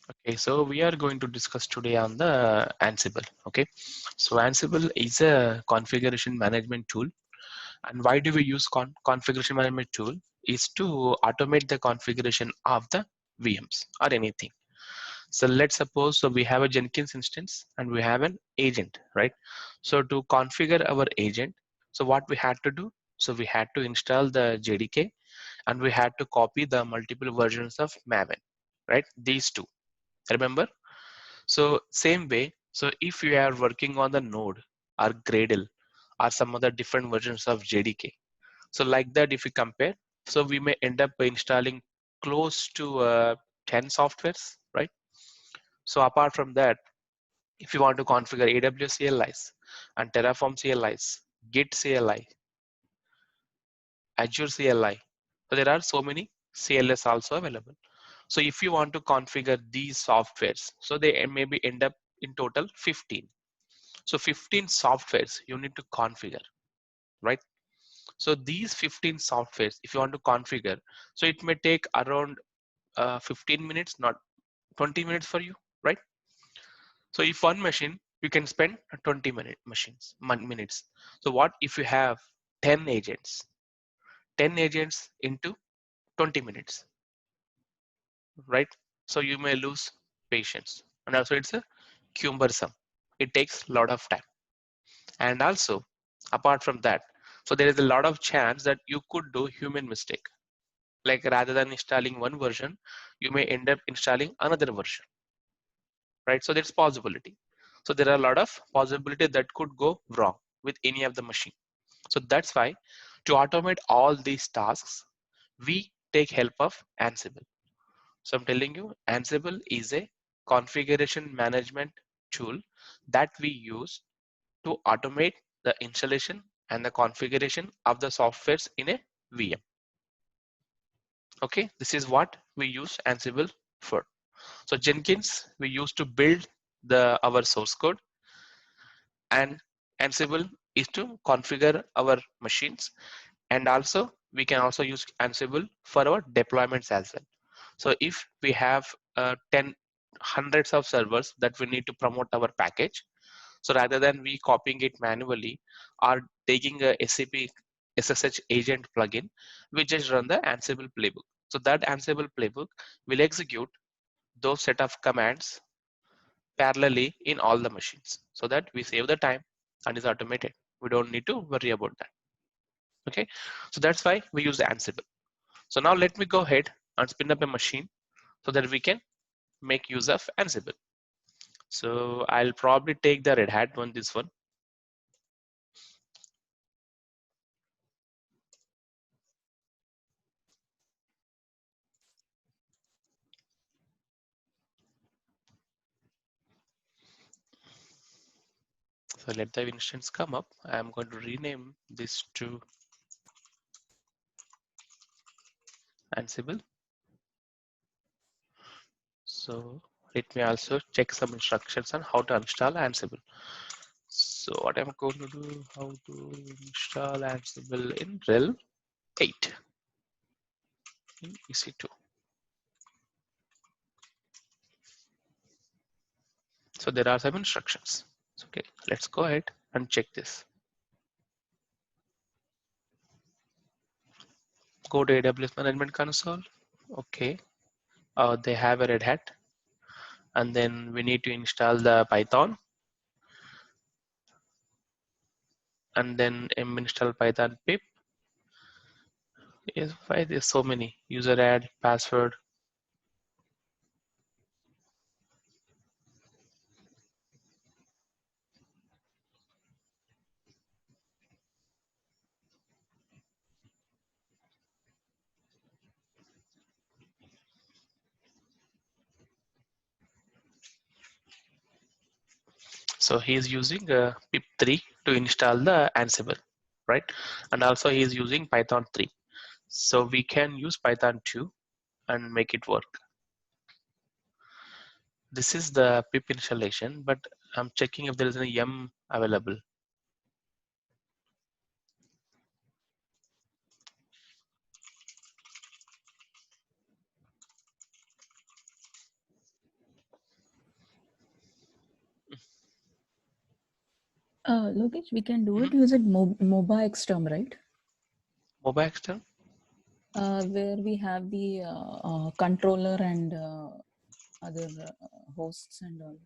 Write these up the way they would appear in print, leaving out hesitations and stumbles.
Okay, so we are going to discuss today on the Ansible. Okay, so Ansible is a configuration management tool, and why do we use configuration management tool? Is to automate the configuration of the VMs or anything. So let's suppose so we have a Jenkins instance and we have an agent, right? So to configure our agent, so what we had to do? So we had to install the JDK and we had to copy the multiple versions of Maven, right? These two. Remember? So same way, so if you are working on the Node or Gradle or some other different versions of JDK, so like that if we compare, so we may end up installing close to 10 softwares, right? So apart from that, if you want to configure AWS CLIs and Terraform CLIs, Git CLI, Azure CLI, so there are so many CLS also available. So if you want to configure these softwares, so they maybe end up in total 15. So 15 softwares you need to configure, right? So these 15 softwares, if you want to configure, so it may take around 15 minutes, not 20 minutes for you, right? So if one machine, you can spend 20 minutes. So what if you have 10 agents? 10 agents into 20 minutes, right? So you may lose patience. And also it's a cumbersome. It takes a lot of time. And also, apart from that, so there is a lot of chance that you could do human mistake. Like rather than installing one version, you may end up installing another version, right? So there's possibility. So there are a lot of possibility that could go wrong with any of the machine. So that's why to automate all these tasks, we take help of Ansible. So I'm telling you, Ansible is a configuration management tool that we use to automate the installation and the configuration of the softwares in a VM. Okay, this is what we use Ansible for. So Jenkins we use to build the our source code, and Ansible is to configure our machines, and also we can also use Ansible for our deployments as well. So if we have 10 hundreds of servers that we need to promote our package, so rather than we copying it manually or taking a SAP SSH agent plugin, we just run the Ansible playbook. So that Ansible playbook will execute those set of commands parallelly in all the machines so that we save the time and is automated. We don't need to worry about that. Okay, so that's why we use the Ansible. So now let me go ahead and spin up a machine so that we can make use of Ansible. So I'll probably take the Red Hat one, this one. So let the instance come up. I'm going to rename this to Ansible. So let me also check some instructions on how to install Ansible. So what I'm going to do, how to install Ansible in RHEL 8 in EC2. So there are some instructions. Okay, let's go ahead and check this. Go to AWS Management Console. Okay, they have a Red Hat, and then we need to install the Python, and then install Python pip. Yes, why there's so many user add password. So he's using pip3 to install the Ansible, right? And also he's using Python 3. So we can use Python 2 and make it work. This is the pip installation, but I'm checking if there is any yum available. Lokesh, we can do it using MOBA XTerm, right? Mobile external. Where we have the controller and other hosts and all.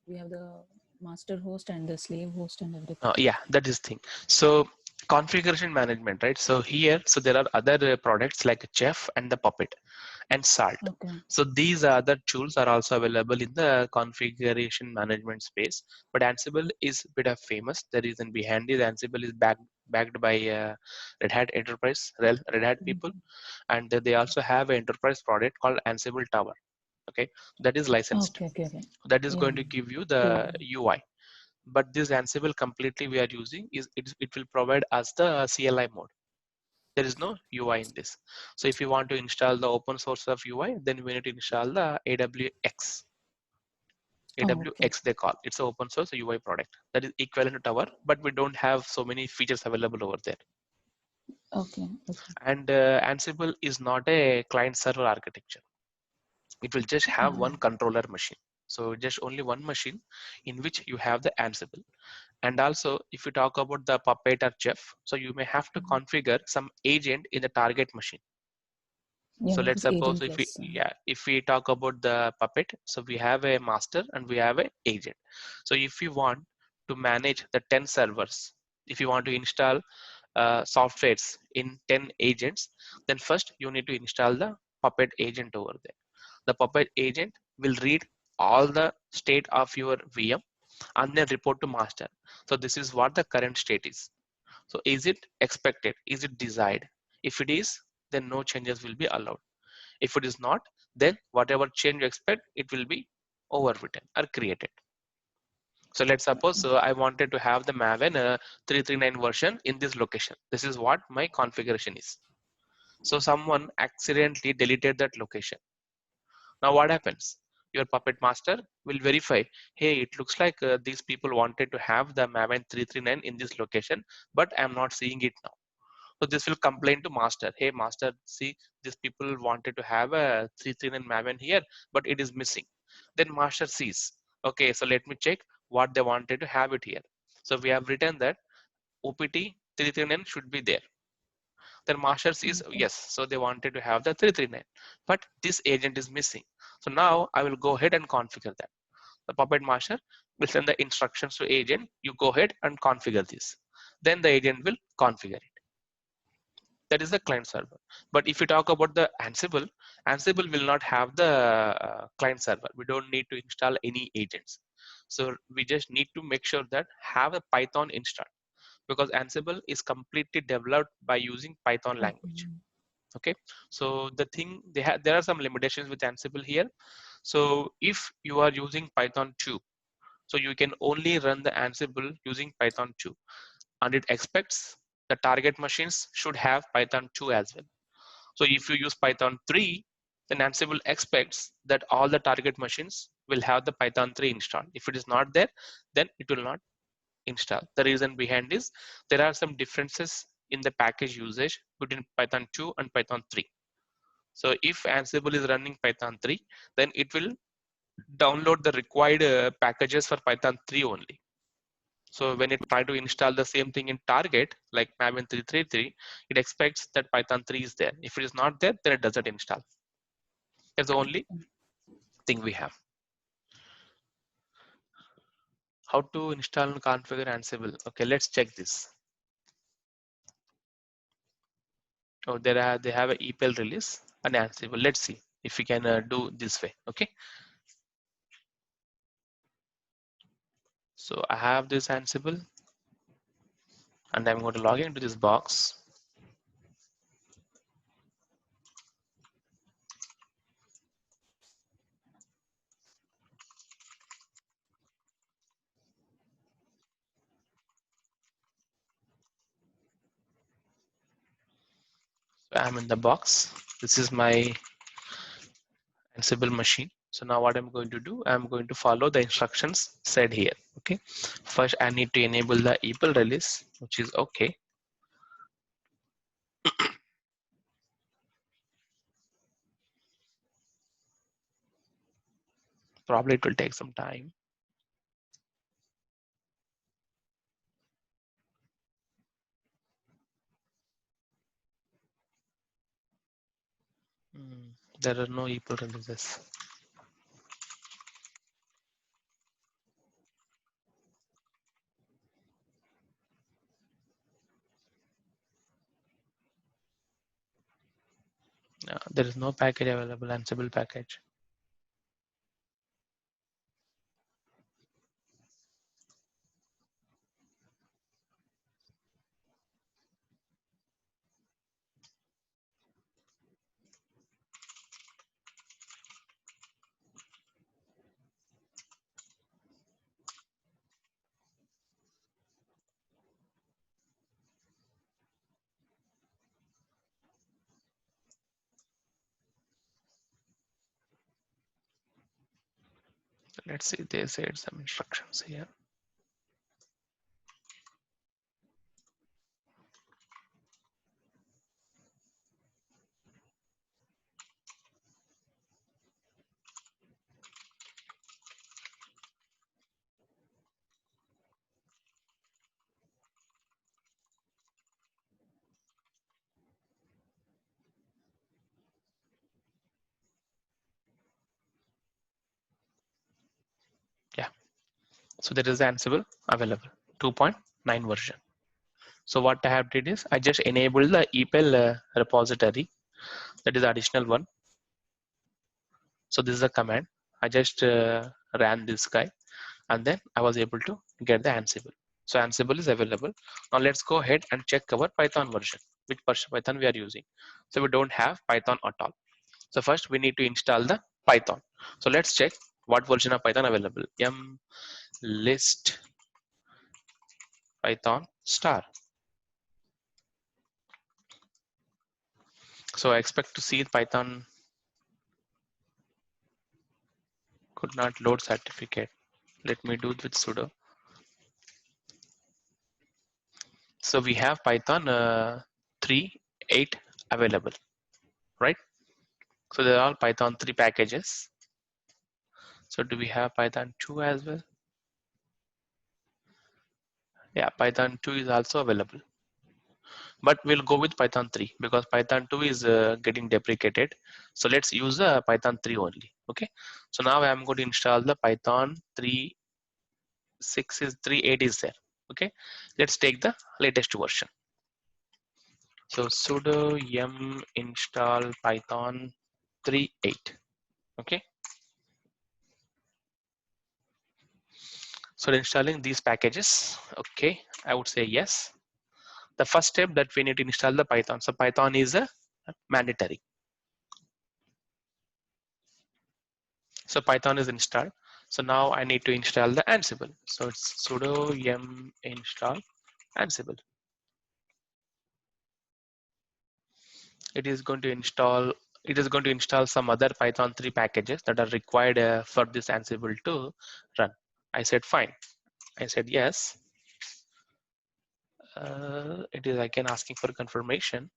We have the master host and the slave host and everything. Yeah, that is thing. So configuration management, right? So here, so there are other products like Chef and the Puppet and Salt. Okay. So these other tools are also available in the configuration management space. But Ansible is a bit of famous. The reason behind is Ansible is backed by Red Hat Enterprise, Red Hat people, Mhm. and they also have an enterprise product called Ansible Tower. Okay, that is licensed. Okay, okay, okay. That is Yeah. going to give you Cool. the UI. But this Ansible completely we are using is it will provide us the CLI mode. There is no UI in this. So if you want to install the open source of UI, then we need to install the AWX. Oh, okay. AWX they call it's an open source UI product that is equivalent to Tower, but we don't have so many features available over there. Okay, okay. And Ansible is not a client server architecture. It will just have one controller machine. So just only one machine in which you have the Ansible. And also, if you talk about the Puppet or Chef, so you may have to configure some agent in the target machine. Yeah, So it let's is suppose 18 plus. if we talk about the Puppet, so we have a master and we have an agent. So if you want to manage the 10 servers, if you want to install softwares in 10 agents, then first you need to install the Puppet agent over there. The Puppet agent will read all the state of your VM and then report to master. So this is what the current state is. So is it expected? Is it desired? If it is, then no changes will be allowed. If it is not, then whatever change you expect, it will be overwritten or created. So let's suppose I wanted to have the Maven 339 version in this location. This is what my configuration is. So someone accidentally deleted that location. Now what happens? Your Puppet master will verify, hey, it looks like these people wanted to have the Maven 339 in this location, but I'm not seeing it now. So this will complain to master. Hey master, see these people wanted to have a 339 Maven here, but it is missing. Then master sees, okay, so let me check what they wanted to have it here. So we have written that OPT 339 should be there. Then master sees, Okay. yes, so they wanted to have the 339, but this agent is missing. So now I will go ahead and configure that. The Puppet master will send the instructions to agent. You go ahead and configure this. Then the agent will configure it. That is the client server. But if you talk about the Ansible, Ansible will not have the client server. We don't need to install any agents. So we just need to make sure that have a Python installed, because Ansible is completely developed by using Python language. Okay. Okay, so the thing there are some limitations with Ansible here. So if you are using Python 2, so you can only run the Ansible using Python 2, and it expects the target machines should have Python 2 as well. So if you use Python 3, then Ansible expects that all the target machines will have the Python 3 installed. If it is not there, then it will not install. The reason behind is there are some differences in the package usage between Python 2 and Python 3. So if Ansible is running Python 3, then it will download the required packages for Python 3 only. So when it try to install the same thing in target, like Maven 333, it expects that Python 3 is there. If it is not there, then it doesn't install. That's the only thing we have. How to install and configure Ansible? Okay, let's check this. Oh, they have a EPEL release and Ansible. Let's see if we can do this way. Okay. So I have this Ansible, and I'm going to log into this box. So I'm in the box. This is my Ansible machine. So now what I'm going to do, I'm going to follow the instructions said here. Okay. First, I need to enable the EPEL release, which is okay. Probably it will take some time. There are no EPEL releases. There is no package available, Ansible package. Let's see, they said some instructions here. Yeah, so there is Ansible available, 2.9 version. So what I have did is I just enabled the EPEL repository, that is additional one. So this is a command. I just ran this guy, and then I was able to get the Ansible. So Ansible is available. Now let's go ahead and check our Python version, which version Python we are using. So we don't have Python at all. So first we need to install the Python. So let's check what version of Python available. Yum list Python star. So I expect to see Python could not load certificate. Let me do it with sudo. So we have Python 3.8 available, right? So they're all Python 3 packages. So do we have Python 2 as well? Yeah, Python 2 is also available. But we'll go with Python 3 because Python 2 is getting deprecated. So let's use Python 3 only. Okay. So now I'm going to install the Python 3.6 is 3.8 is there. Okay. Let's take the latest version. So sudo yum install Python 3.8. Okay. So installing these packages. Okay. I would say yes. The first step that we need to install the Python. So Python is a mandatory. So Python is installed. So now I need to install the Ansible. So it's sudo yum install Ansible. It is going to install. It is going to install some other Python 3 packages that are required for this Ansible to run. I said fine. I said yes. It is again asking for confirmation.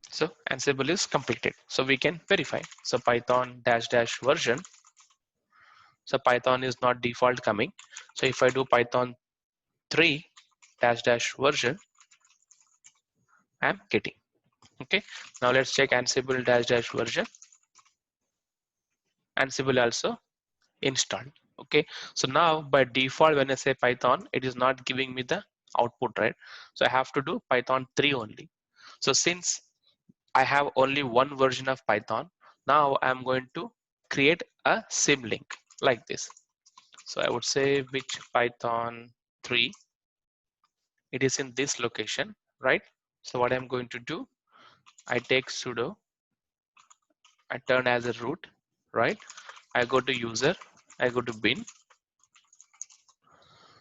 So Ansible is completed. So we can verify. So Python dash dash version. So Python is not default coming. So if I do Python 3 dash dash version, I'm getting. Okay. Now let's check Ansible dash dash version. Ansible also installed. Okay. So now by default, when I say Python, it is not giving me the output, right? So I have to do Python 3 only. So since I have only one version of Python, now I'm going to create a symlink like this. So I would say which Python 3, it is in this location, right? So what I'm going to do, I take sudo, I turn as a root, right? I go to user, I go to bin.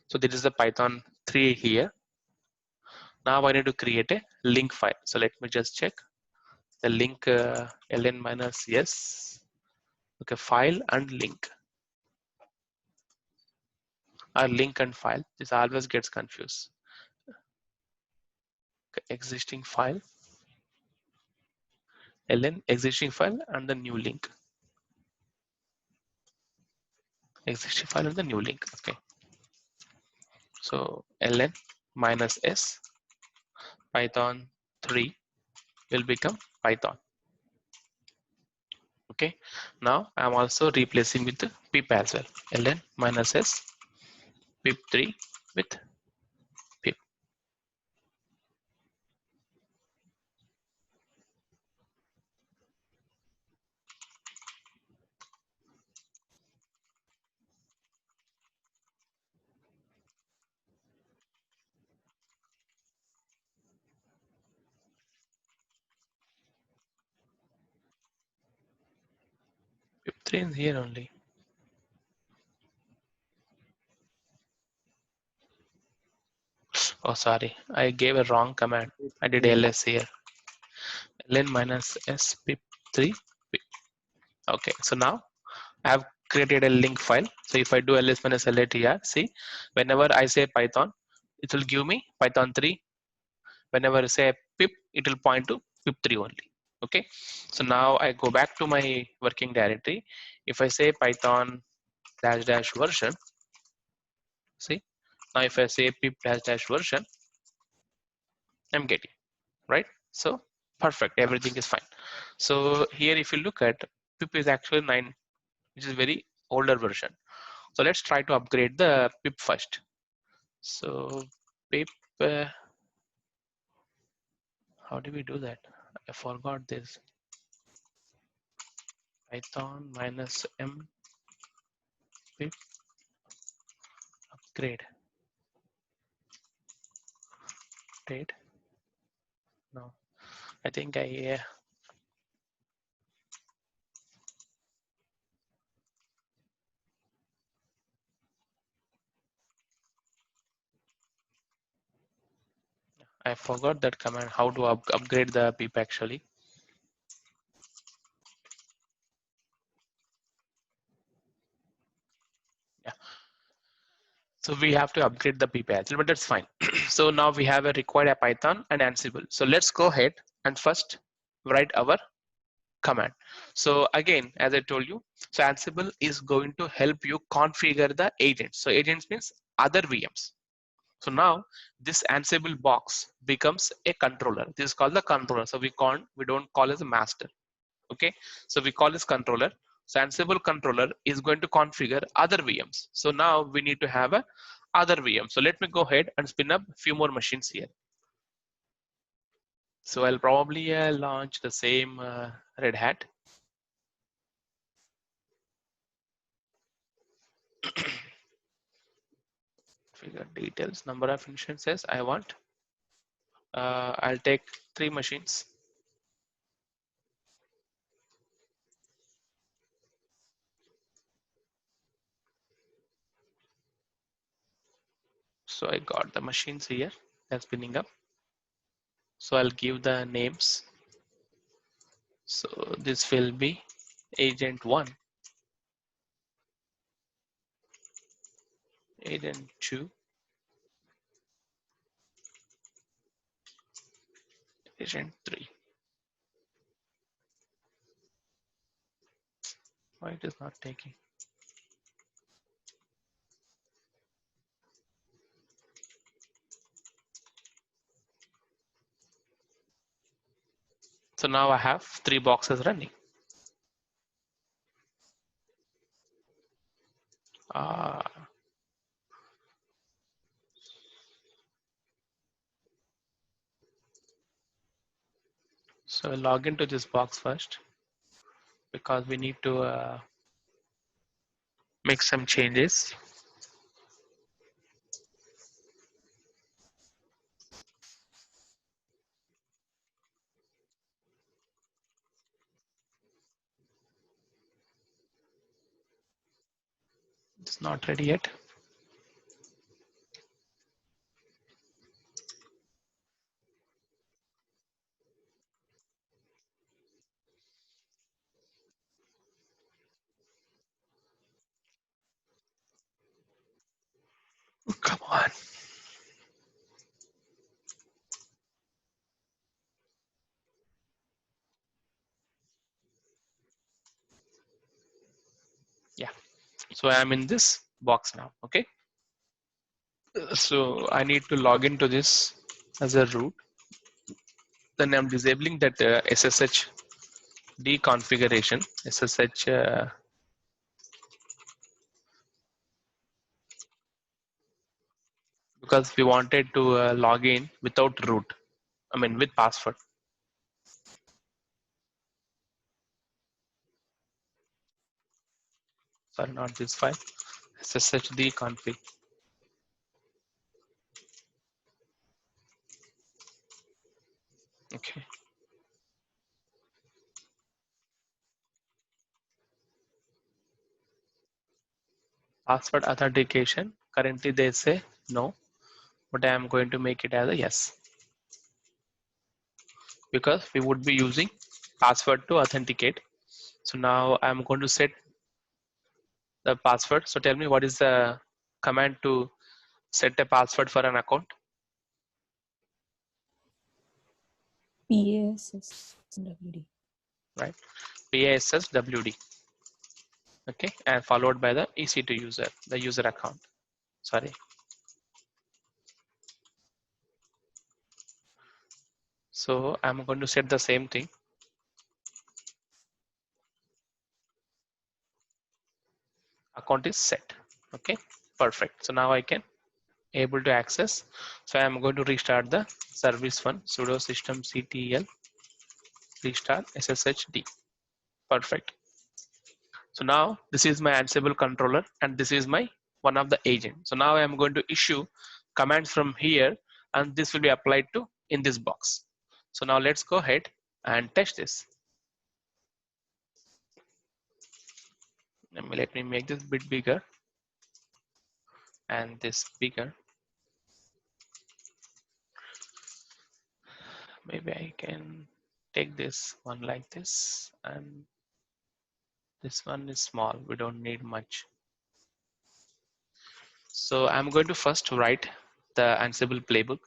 So this is the Python 3 here. Now I need to create a link file. So let me just check the link ln minus yes. Okay, file and link. Or link and file. This always gets confused. Okay, existing file, ln existing file and the new link. existing file in the new link. Okay. So ln minus s python 3 will become Python. Okay. Now I'm also replacing with the pip as well. ln minus s pip3 with pip. Pip3 is here only. Oh, sorry. I gave a wrong command. I did ls here. ln minus s pip3 pip. Okay. So now I have created a link file. So if I do ls minus latr, see, whenever I say Python, it will give me Python 3. Whenever I say pip, it will point to pip3 only. Okay. So now I go back to my working directory. If I say Python dash dash version, see, now if I say pip dash dash version, I'm getting, right? So perfect, everything is fine. So here if you look at pip is actually 9, which is very older version. So let's try to upgrade the pip first. So pip, how do we do that? I forgot this. Python minus m pip upgrade. Date. No, I think I forgot that command. How to upgrade the pip actually? Yeah. So we have to upgrade the pip as well, but that's fine. So now we have a required a Python and Ansible. So let's go ahead and first write our command. So again, as I told you, so Ansible is going to help you configure the agents. So agents means other VMs. So now this Ansible box becomes a controller. This is called the controller. So we don't call it a master. Okay. So we call this controller. So Ansible controller is going to configure other VMs. So now we need to have a other VM. So let me go ahead and spin up a few more machines here. So I'll probably launch the same Red Hat. Figure details, number of instances I want. I'll take 3 machines. So I got the machines here that's spinning up. So I'll give the names. So this will be agent 1, agent 2, agent 3. Why it is not taking? So now I have 3 boxes running. So I'll log into this box first because we need to make some changes. It's not ready yet. Come on. Yeah. So I am in this box now. Okay. So I need to log into this as a root. Then I'm disabling that SSH deconfiguration, SSH because we wanted to log in without root. I mean with password. Sorry, not this file. SSH deconfig. Okay. Password authentication. Currently they say no, but I am going to make it as a yes because we would be using password to authenticate. So now I'm going to set the password. So tell me what is the command to set a password for an account? PASSWD. Right. PASSWD. Okay, and followed by the EC2 user, the user account. Sorry. So I'm going to set the same thing. Account is set. Okay, perfect. So now I can able to access. So I'm going to restart the service one, sudo systemctl restart sshd. Perfect. So now this is my Ansible controller and this is my one of the agent. So now I am going to issue commands from here and this will be applied to in this box. So now let's go ahead and test this. Let me make this bit bigger and this bigger. Maybe I can take this one like this and this one is small. We don't need much. So I'm going to first write the Ansible playbook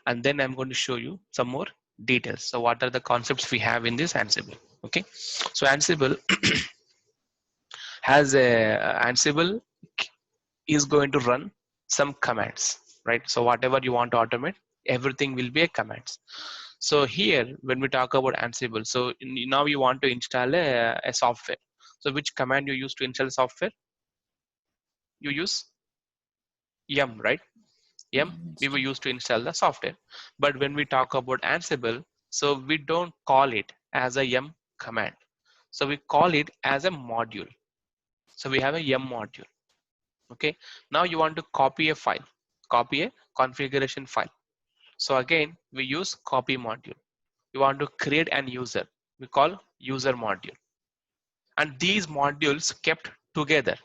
and then I'm going to show you some more details. So what are the concepts we have in this Ansible? Okay. So Ansible has a Ansible is going to run some commands, right? So whatever you want to automate, everything will be a commands. So here, when we talk about Ansible, so now you want to install a software. So which command you use to install software? You use yum, right? Yum, Yum we will install. use to install the software. But when we talk about Ansible, so we don't call it as a yum command. So we call it as a module. So we have a yum module. Okay. Now you want to copy a file, copy a configuration file. So again, we use copy module. You want to create an user. We call user module. And these modules kept together.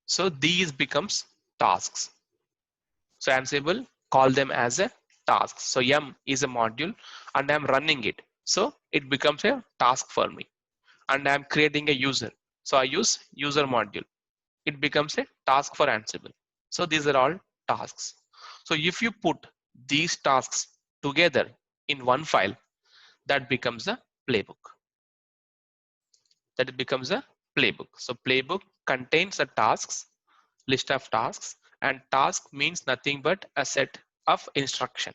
So these becomes tasks. So Ansible call them as a task. So yum is a module and I'm running it. So it becomes a task for me and I'm creating a user. So I use user module. It becomes a task for Ansible. So these are all tasks. So if you put these tasks together in one file, that becomes a playbook. That becomes a playbook. So playbook contains a tasks, list of tasks, and task means nothing but a set of instruction.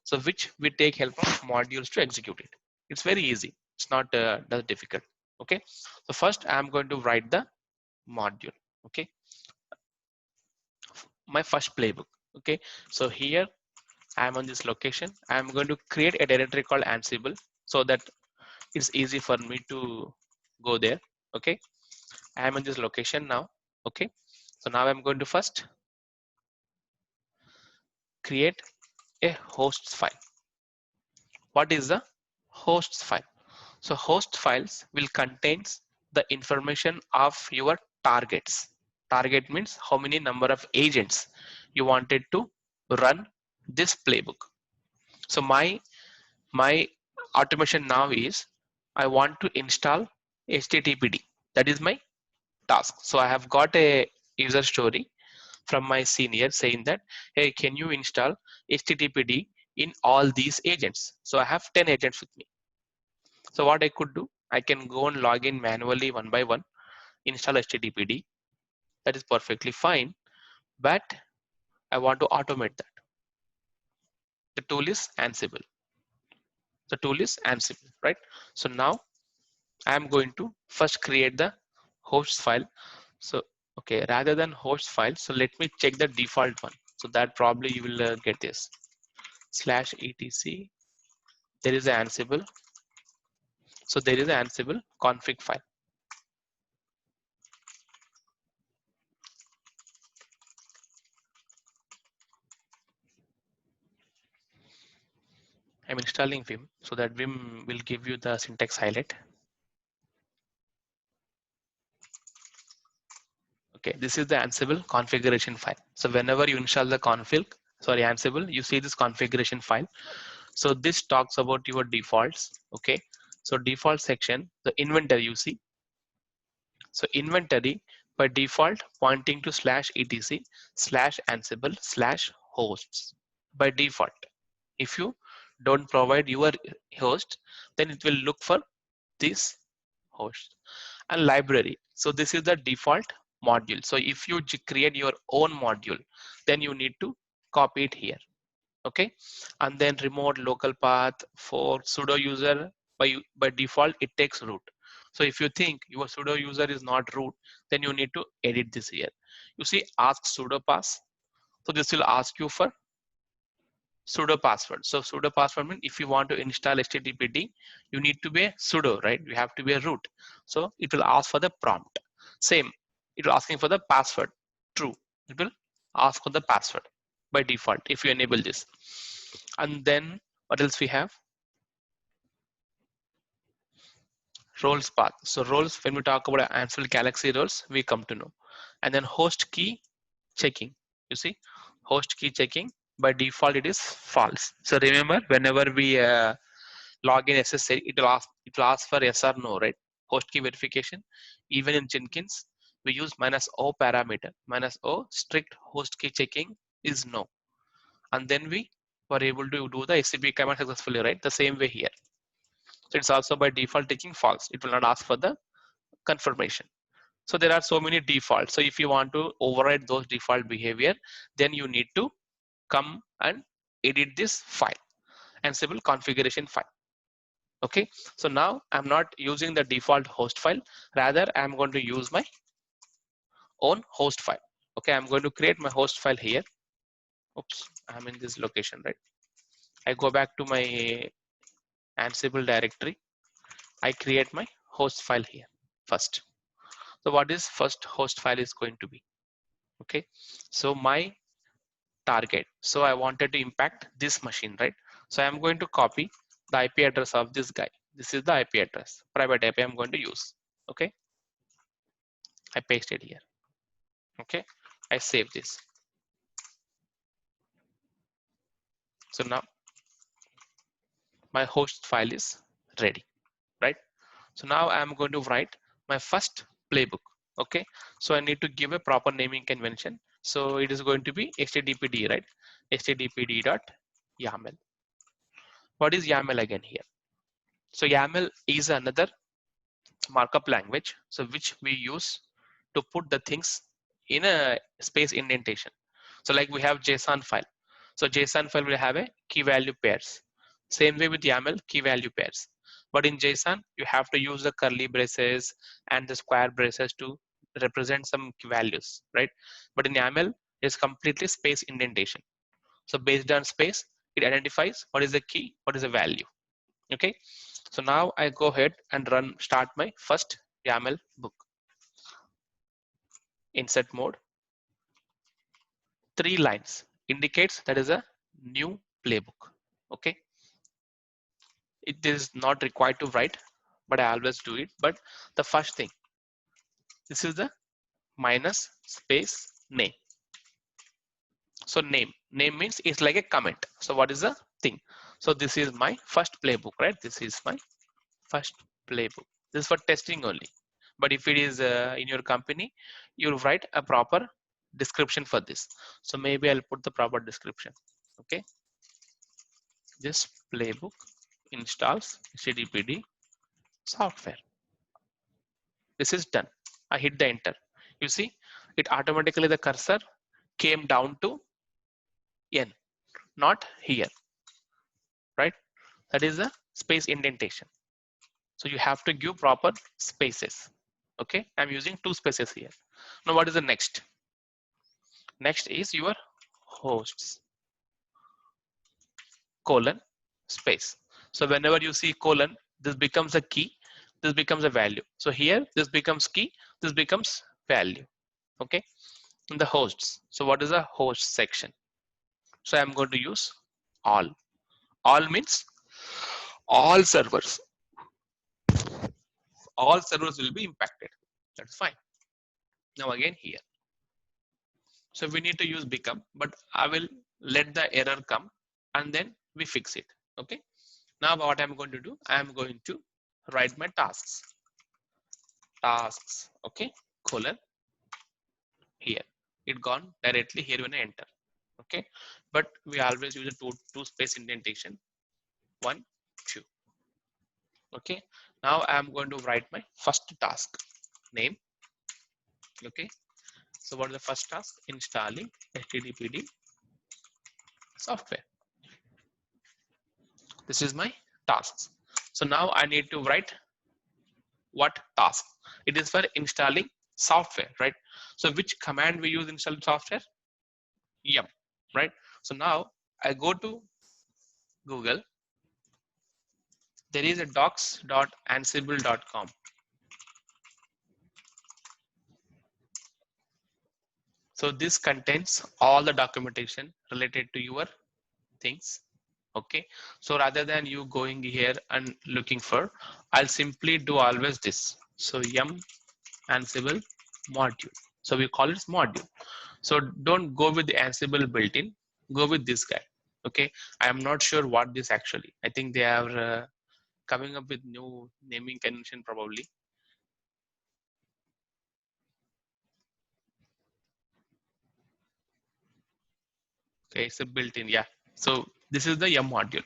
So which we take help from modules to execute it. It's very easy. It's not that difficult. Okay. So first I'm going to write the module. Okay. My first playbook. Okay. So here I'm on this location. I'm going to create a directory called Ansible so that it's easy for me to go there. Okay. I'm in this location now. Okay. So now I'm going to first create a hosts file. What is the hosts file? So host files will contains the information of your targets. Target means how many number of agents you wanted to run this playbook. So my automation now is I want to install HTTPD. That is my task. So I have got a user story from my senior saying that, hey, can you install HTTPD in all these agents? So I have 10 agents with me. So what I could do, I can go and log in manually one by one install HTTPD. That is perfectly fine, but I want to automate that. The tool is Ansible. The tool is Ansible, right? So now I am going to first create the host file. So, okay, rather than host file, so let me check the default one. So that probably you will get this /etc. There is an Ansible. So there is an Ansible config file. I'm installing Vim so that Vim will give you the syntax highlight. Okay, this is the Ansible configuration file. So whenever you install the Ansible, you see this configuration file. So this talks about your defaults. Okay, so default section, the inventory you see. So inventory by default pointing to /etc/Ansible/hosts by default. If you don't provide your host, then it will look for this host. And library. So this is the default module. So if you create your own module, then you need to copy it here. Okay, and then remote local path for sudo user by default it takes root. So if you think your sudo user is not root, then you need to edit this here. You see ask sudo pass. So this will ask you for sudo password. So sudo password means if you want to install HTTPD, you need to be a sudo, right? You have to be a root. So it will ask for the prompt. Same, it will asking for the password. True. It will ask for the password by default if you enable this. And then what else we have? Roles path. So roles, when we talk about Ansible Galaxy roles, we come to know. And then host key checking. You see, host key checking by default it is false. So remember, whenever we log in SSL, it will ask for yes or no, right? Host key verification. Even in Jenkins, we use -o parameter. -o strict host key checking is no. And then we were able to do the SCP command successfully, right? The same way here. So it's also by default taking false. It will not ask for the confirmation. So there are so many defaults. So if you want to override those default behavior, then you need to come and edit this file, Ansible configuration file. Okay, so now I'm not using the default host file. Rather, I'm going to use my own host file. Okay, I'm going to create my host file here. Oops, I'm in this location, right? I go back to my Ansible directory. I create my host file here first. So what is first host file is going to be? Okay, so my target. So I wanted to impact this machine, right? So I'm going to copy the IP address of this guy. This is the IP address, private IP I'm going to use. Okay, I paste it here. Okay, I save this. So now my host file is ready, right? So now I'm going to write my first playbook. Okay, so I need to give a proper naming convention. So it is going to be HTTPD, right? HTTPD.yaml. What is YAML again here? So YAML is another markup language, so which we use to put the things in a space indentation. So like we have JSON file. So JSON file will have a key value pairs. Same way with YAML, key value pairs. But in JSON, you have to use the curly braces and the square braces to represent some values, right? But in YAML, it's completely space indentation. So based on space, it identifies what is the key, what is the value. Okay, so now I go ahead and start my first YAML book. Insert mode. 3 lines indicates that is a new playbook. Okay, it is not required to write, but I always do it. But the first thing, this is the minus space name. So name means it's like a comment. So what is the thing? So this is my first playbook, right? This is my first playbook. This is for testing only. But if it is in your company, you'll write a proper description for this. So maybe I'll put the proper description. Okay, this playbook installs HTTPD software. This is done. I hit the enter. You see, it automatically the cursor came down to N, not here, right? That is the space indentation. So you have to give proper spaces. Okay, I'm using 2 spaces here. Now what is the next? Next is your hosts, colon, space. So whenever you see colon, this becomes a key, this becomes a value. So here, this becomes key, this becomes value. Okay, in the hosts. So what is a host section? So I'm going to use all. All means all servers. All servers will be impacted. That's fine. Now again here. So we need to use become, but I will let the error come and then we fix it. Okay. Now what I'm going to do, I'm going to write my tasks. Tasks. Okay. Colon here. It gone directly here when I enter. Okay. But we always use a two space indentation. 1, 2. Okay. Now I'm going to write my first task name. Okay. So what is the first task? Installing HTTPD software. This is my tasks. So now I need to write what task? It is for installing software, right? So which command we use install software? Yum, right? So now I go to Google. There is a docs.ansible.com. So this contains all the documentation related to your things. Okay, so rather than you going here and looking for, I'll simply do always this. So yum Ansible module. So we call it module. So don't go with the Ansible built-in, go with this guy. Okay, I am not sure what this actually. I think they are coming up with new naming convention probably. Okay, it's a built-in, yeah. So this is the yum module.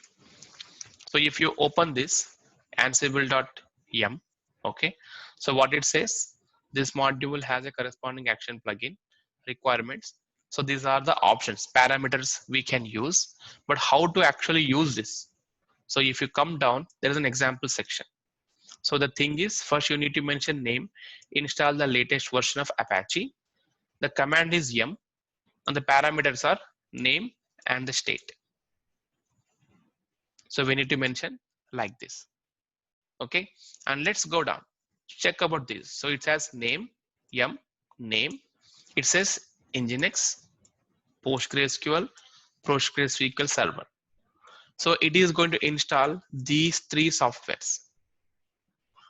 So if you open this ansible.yum, okay, so what it says, this module has a corresponding action plugin requirements. So these are the options, parameters we can use, but how to actually use this? So if you come down, there is an example section. So the thing is, first you need to mention name, install the latest version of Apache. The command is yum, and the parameters are name and the state. So we need to mention like this. Okay, and let's go down, check about this. So it says name, yum, name. It says Nginx, PostgreSQL, PostgreSQL Server. So it is going to install these 3 softwares.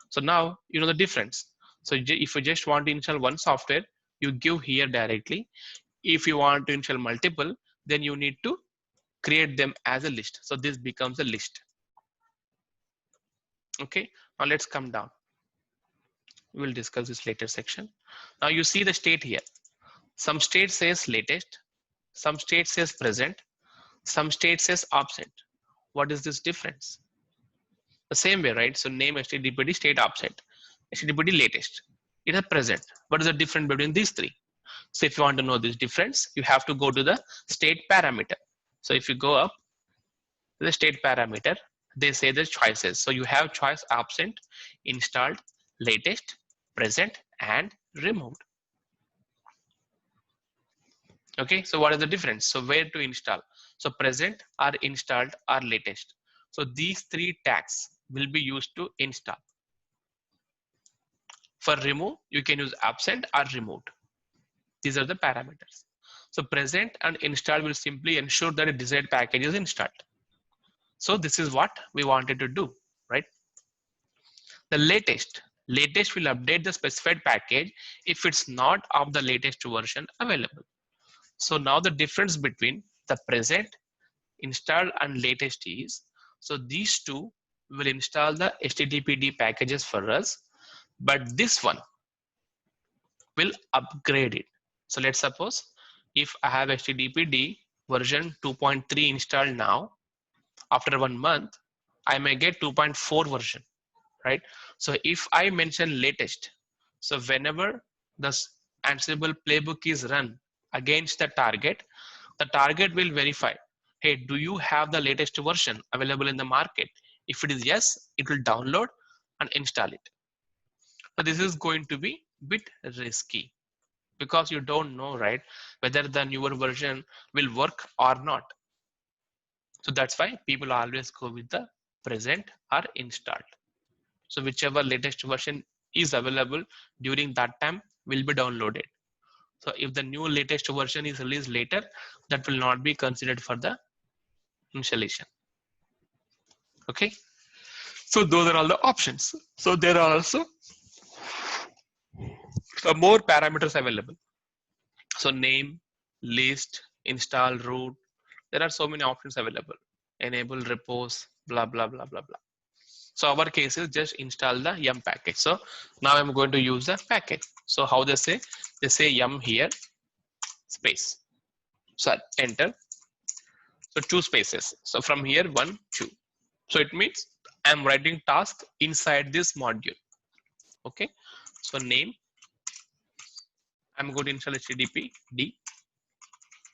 So now you know the difference. So if you just want to install one software, you give here directly. If you want to install multiple, then you need to create them as a list. So this becomes a list. Okay, now let's come down. We'll discuss this later section. Now you see the state here. Some state says latest, some state says present, some state says absent. What is this difference? The same way, right? So name HTTPD state absent, HTTPD latest. It is present. What is the difference between these 3? So if you want to know this difference, you have to go to the state parameter. So if you go up to the state parameter, they say the choices. So you have choice absent, installed, latest, present, and removed. Okay, so what is the difference? So where to install? So present or installed or latest. So these 3 tags will be used to install. For remove, you can use absent or removed. These are the parameters. So present and install will simply ensure that a desired package is installed. So this is what we wanted to do, right? The latest will update the specified package if it's not of the latest version available. So now the difference between the present, installed, and latest is, so these 2 will install the HTTPD packages for us, but this one will upgrade it. So let's suppose if I have HTTPD version 2.3 installed now, after 1 month, I may get 2.4 version, right? So if I mention latest, so whenever the Ansible playbook is run against the target will verify, hey, do you have the latest version available in the market? If it is yes, it will download and install it. So this is going to be bit risky because you don't know, right, whether the newer version will work or not. So that's why people always go with the present or installed. So whichever latest version is available during that time will be downloaded. So if the new latest version is released later, that will not be considered for the installation. Okay. So those are all the options. So there are also some more parameters available. So name, list, install, root. There are so many options available. Enable repos, blah, blah, blah, blah, blah. So our case is just install the yum package. So now I'm going to use the package. So how they say yum here, space. So enter. So 2 spaces. So from here 1, 2. So it means I'm writing task inside this module. Okay. So name, I'm going to install HTTP D.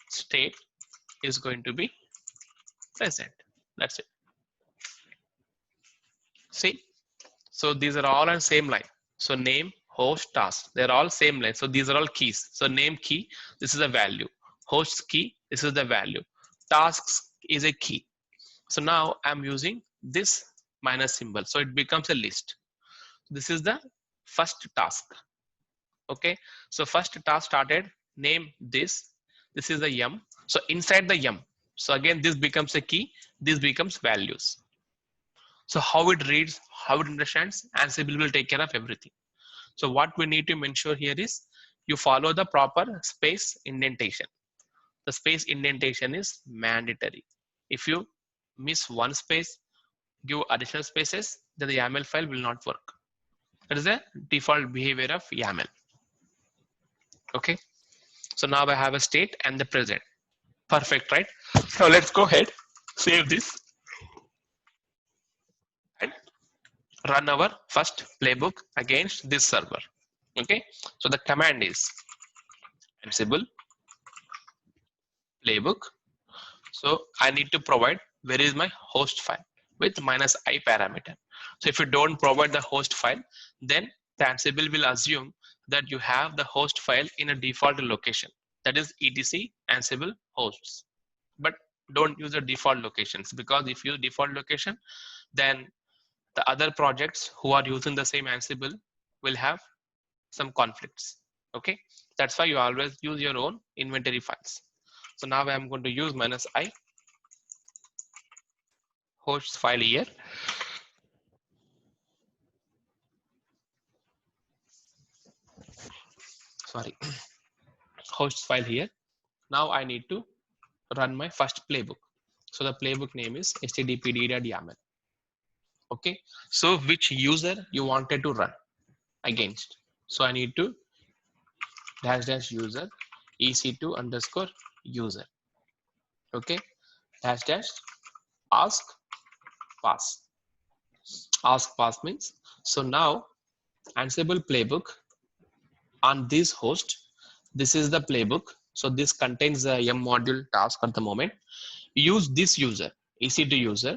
State is going to be present. That's it. See, so these are all on same line. So name, host, task, they're all same line. So these are all keys. So name key, this is a value. Host key, this is the value. Tasks is a key. So now I'm using this minus symbol. So it becomes a list. This is the first task. Okay. So first task started, name this. This is the yum. So inside the yum. So again, this becomes a key. This becomes values. So how it reads, how it understands, Ansible will take care of everything. So what we need to ensure here is you follow the proper space indentation. The space indentation is mandatory. If you miss one space, give additional spaces, then the YAML file will not work. That is the default behavior of YAML. Okay. So now I have a state and the present. Perfect, right? So let's go ahead, save this, and run our first playbook against this server. Okay. So the command is Ansible playbook. So I need to provide where is my host file with -i parameter. So if you don't provide the host file, then the Ansible will assume that you have the host file in a default location, that is etc Ansible hosts. But don't use the default locations, because if you use default location, then the other projects who are using the same Ansible will have some conflicts. Okay, that's why you always use your own inventory files. So now I'm going to use -i host file here. Sorry, host file here. Now I need to run my first playbook. So the playbook name is htdpd.yaml. Okay, so which user you wanted to run against? So I need to --user ec2 underscore user. Okay, --ask pass. Ask pass means, so now Ansible playbook on this host, this is the playbook. So this contains the yum module task at the moment. Use this user, ec2 user,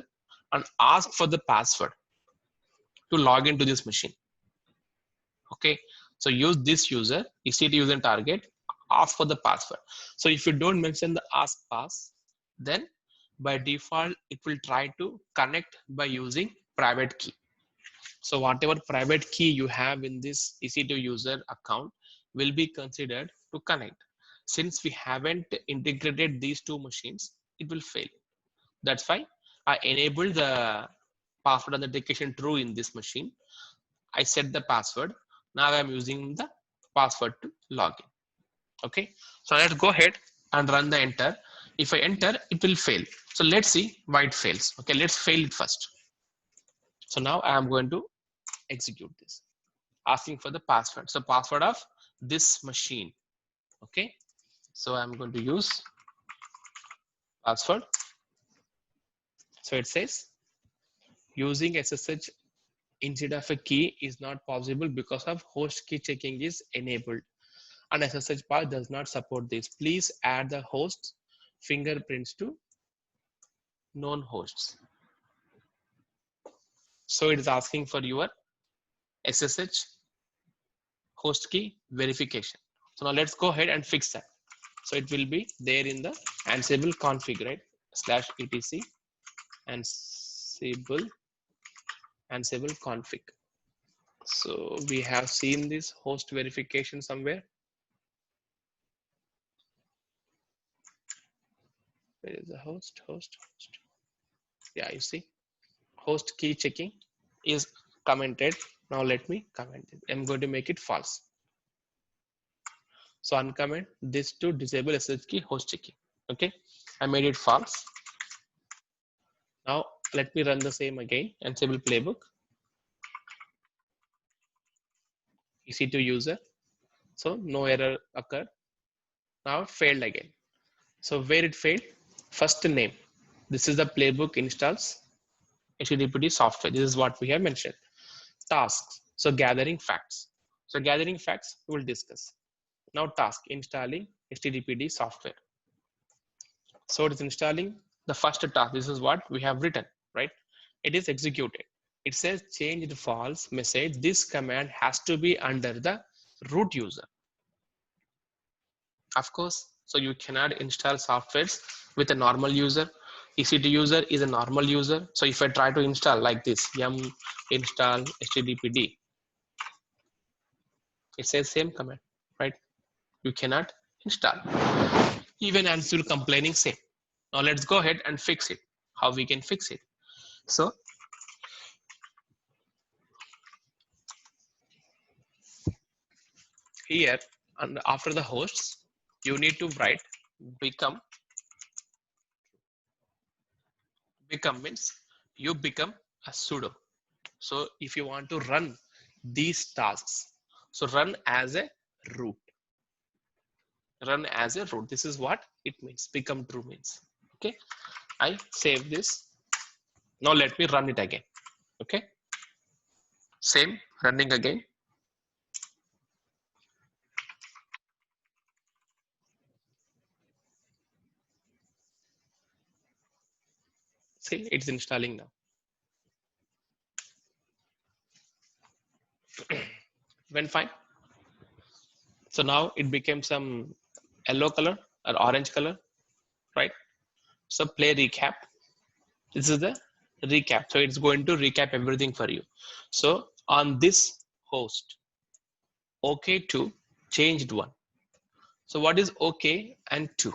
and ask for the password to log into this machine. Okay, so use this user, ec2 user target, ask for the password. So if you don't mention the ask pass, then by default it will try to connect by using private key. So whatever private key you have in this ec2 user account will be considered to connect. Since we haven't integrated these two machines, it will fail. That's why I enabled the password authentication true in this machine. I set the password. Now I'm using the password to log in. Okay, so let's go ahead and run the enter. If I enter, it will fail. So let's see why it fails. Okay, let's fail it first. So now I am going to execute this, asking for the password. So password of this machine. Okay, so I'm going to use password. So it says using SSH instead of a key is not possible because of host key checking is enabled. and SSH path does not support this. Please add the host fingerprints to known hosts. So it is asking for your SSH host key verification. So now let's go ahead and fix that. So it will be there in the Ansible config, right? /etc Ansible config. So we have seen this host verification somewhere. Where is the host? Yeah, you see, host key checking is commented. Now let me comment it. I'm going to make it false. So uncomment this to disable SSH key host checking. Okay, I made it false. Now let me run the same again. Ansible playbook. EC2 user. So no error occurred. Now it failed again. So where it failed? First name. This is the playbook installs HTTPD software. This is what we have mentioned. Tasks. So gathering facts. So gathering facts we will discuss. Now task installing HTTPD software. So it is installing the first task. This is what we have written, right? It is executed. It says change the false message. This command has to be under the root user. Of course, so you cannot install softwares with a normal user. EC2 user is a normal user. So if I try to install like this, yum install HTTPD, it says same command, right? You cannot install. Even Ansible complaining same. Now let's go ahead and fix it. How we can fix it? So here, and after the hosts, you need to write become means you become a sudo. So if you want to run these tasks, so run as a root. Run as a root. This is what it means. Become true means. Okay. I save this. Now let me run it again. Okay. Same running again. See, it's installing now. Went fine. So now it became some yellow color or orange color, right? So play recap. This is the recap. So it's going to recap everything for you. So on this host, OK2 changed one. So what is OK and 2?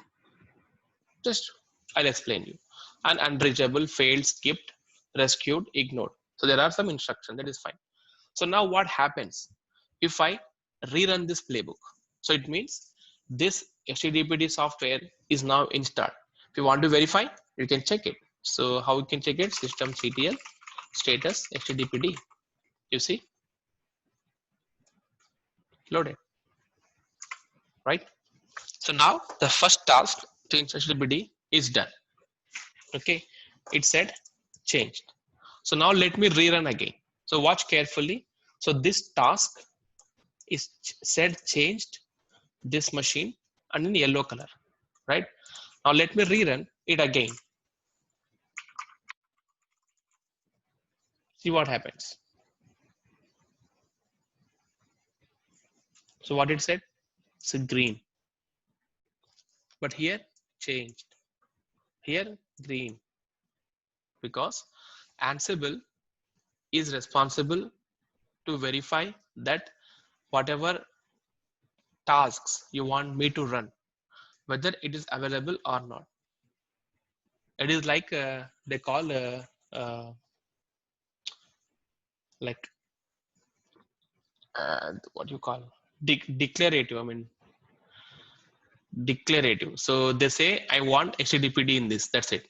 Just I'll explain you. An unreachable, failed, skipped, rescued, ignored. So there are some instructions. That is fine. So now what happens if I rerun this playbook? So it means this HTTPD software is now installed. If you want to verify, you can check it. So how you can check it? Systemctl status HTTPD. You see, loaded, right? So now the first task to install HTTPD is done. Okay, it said changed. So now let me rerun again. So watch carefully. So this task is said changed this machine and in yellow color, right? Now let me rerun it again. See what happens. So what it said? It's green. But here changed. Here green. Because Ansible is responsible to verify that whatever tasks you want me to run, whether it is available or not. It is like they call like what you call declarative. I mean declarative. So they say I want HTTPD in this. That's it.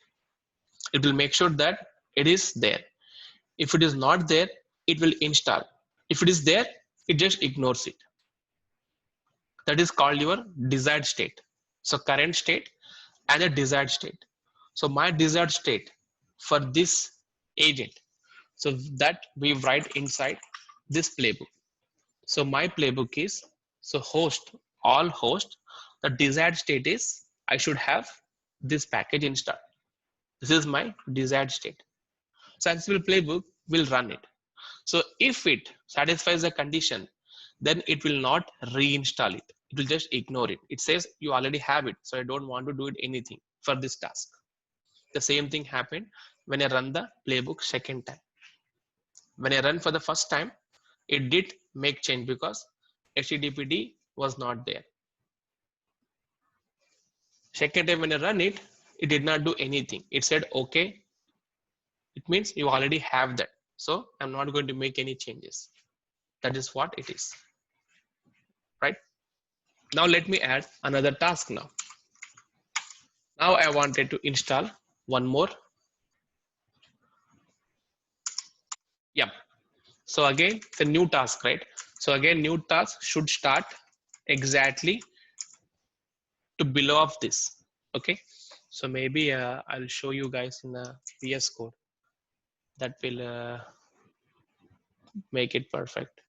It will make sure that it is there. If it is not there, it will install. If it is there, it just ignores it. That is called your desired state. So current state and a desired state. So my desired state for this agent, so that we write inside this playbook. So my playbook is, so host all hosts, the desired state is I should have this package installed. This is my desired state. So Ansible playbook will run it. So if it satisfies the condition, then it will not reinstall it. It will just ignore it. It says you already have it, so I don't want to do it anything for this task. The same thing happened when I run the playbook second time. When I run for the first time, it did make change because HTTPD was not there. Second time when I run it, it did not do anything. It said, okay, it means you already have that. So I'm not going to make any changes. That is what it is, right? Now let me add another task now. Now I wanted to install one more. Yep. So again, it's a new task, right? So again, new task should start exactly to below of this. Okay. So maybe I'll show you guys in the VS Code. That will make it perfect.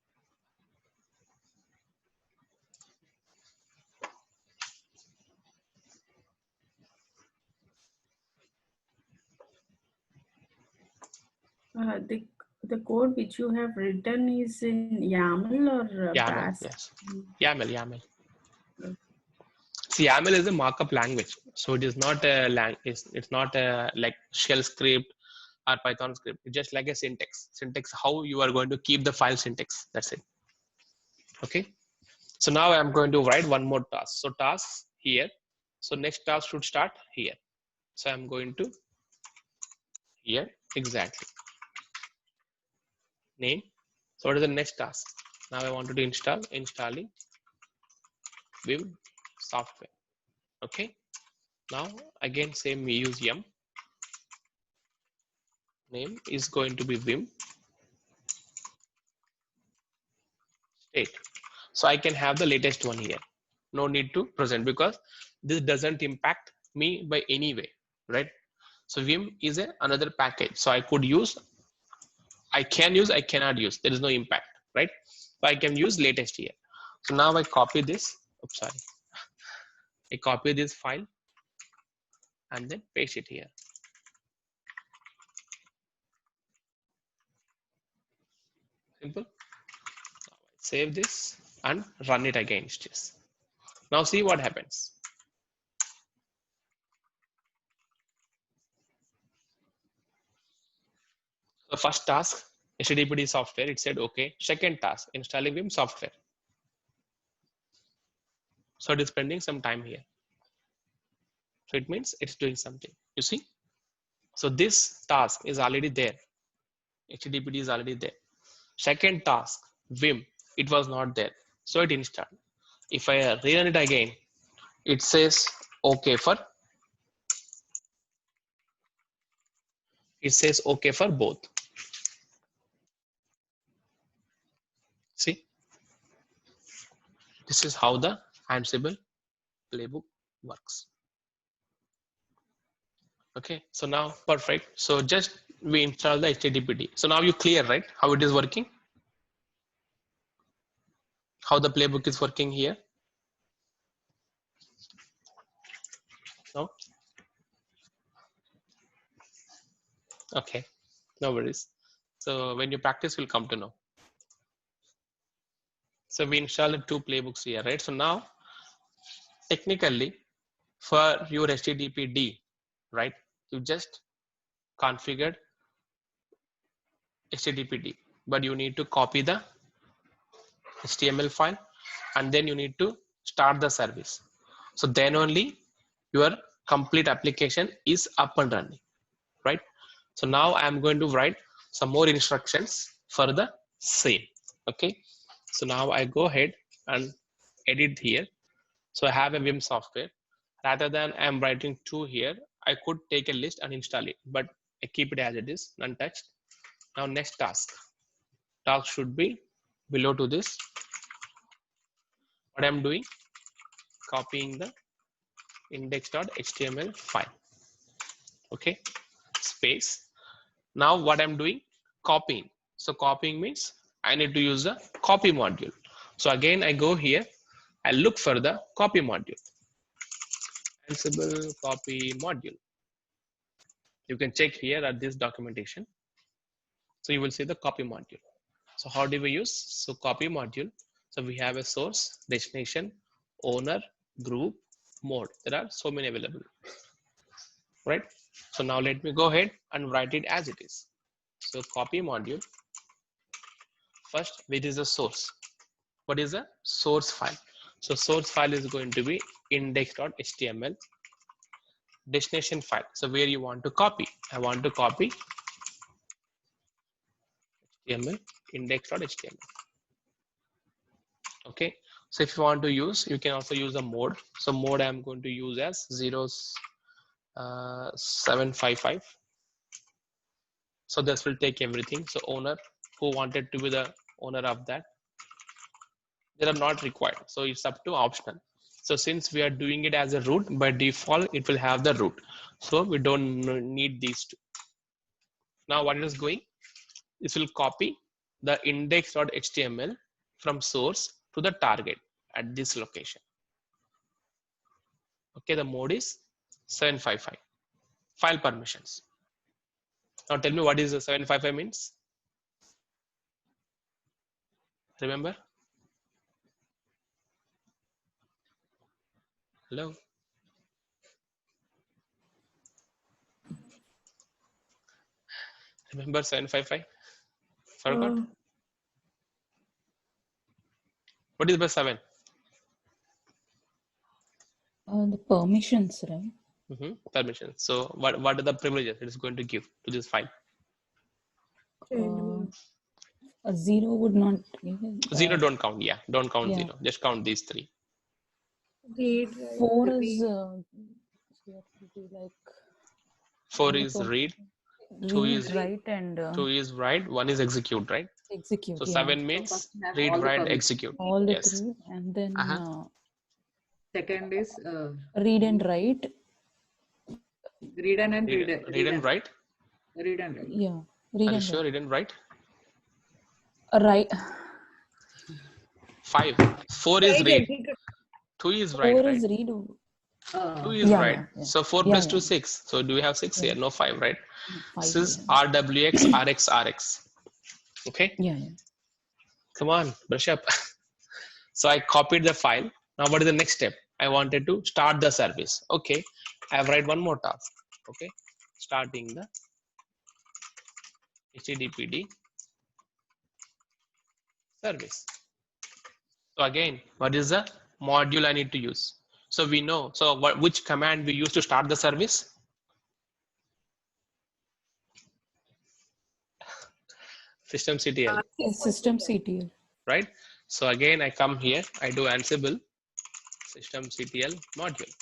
The code which you have written is in YAML or YAML, Bash? yes. YAML. See, YAML is a markup language, so it is not a it's not a like shell script or Python script. It's just like a syntax. Syntax, how you are going to keep the file syntax. That's it. Okay. So now I'm going to write one more task. So tasks here. So next task should start here. So I'm going to here exactly. Name. So what is the next task? Now I wanted to installing Vim software. Okay. Now again same, we use yum. Name is going to be Vim state. So I can have the latest one here. No need to present because this doesn't impact me by any way, right? So Vim is another package. So I could use, I can use, I cannot use. There is no impact, right? So I can use latest here. So now I copy this. Oops, sorry. I copy this file and then paste it here. Simple. Save this and run it against this. Now see what happens. The first task, HTTPD software, it said okay. Second task, installing Vim software. So it is spending some time here. So it means it's doing something. You see? So this task is already there. HTTPD is already there. Second task, Vim, it was not there. So it installed. If I rerun it again, it says okay for both. See, this is how the Ansible playbook works. Okay, so now perfect. So just we install the HTTPD. So now you clear, right? How it is working? How the playbook is working here? No? Okay, no worries. So when you practice, you'll come to know. So we installed 2 playbooks here, right? So now, technically, for your HTTPD, right? You just configured HTTPD, but you need to copy the HTML file and then you need to start the service. So then only your complete application is up and running, right? So now I'm going to write some more instructions for the same. Okay. So now I go ahead and edit here. So I have a Vim software. Rather than I'm writing 2 here, I could take a list and install it, but I keep it as it is, untouched. Now next task. Task should be below to this. What I'm doing, copying the index.html file. Okay, space. Now what I'm doing, copying. So copying means I need to use the copy module. So again, I go here I'll look for the copy module. Ansible copy module. You can check here at this documentation. So you will see the copy module. So how do we use? So copy module. So we have a source, destination, owner, group, mode. There are so many available, right? So now let me go ahead and write it as it is. So copy module. First, which is the source? What is the source file? So source file is going to be index.html. Destination file. So where you want to copy? I want to copy HTML index.html. Okay. So if you want to use, you can also use the mode. So mode I'm going to use as 0755. So this will take everything. So owner, who wanted to be the owner of that, they are not required. So it's up to optional. So since we are doing it as a root, by default it will have the root. So we don't need these two. Now what it is going? This will copy the index.html from source to the target at this location. Okay, the mode is 755. File permissions. Now tell me what is the 755 means? Remember? Hello? Remember 755? Forgot? What is the 7? The permissions, right? Permissions. So what are the privileges it is going to give to this file? A 0 would not give it. 0 don't count. Yeah, don't count yeah. 0. Just count these 3. Read, 4 read. is like 4 is read. 2 is write, and 2 is write. 1 is execute, right? execute. So yeah. 7 means read, write, execute. All the Yes. 3, and then Second is read and write. read and Read and write. Read and write. Yeah, Are read you and sure read and write? write. 5. 4 is read. 2 is write, 4 right? is read. 2 is yeah, right. yeah. So 4 Yeah, plus yeah. 2 6. So do we have 6 here? No 5, right? 5. This is RWX, RX, RX. Okay. Yeah, yeah. Come on, brush up. So I copied the file. Now what is the next step? I wanted to start the service. Okay. I have write one more task. Okay. Starting the HTTPD service. So again, what is the module I need to use? So we know. So which command we use to start the service? Systemctl. Systemctl. Right? So again, I come here, I do Ansible systemctl module.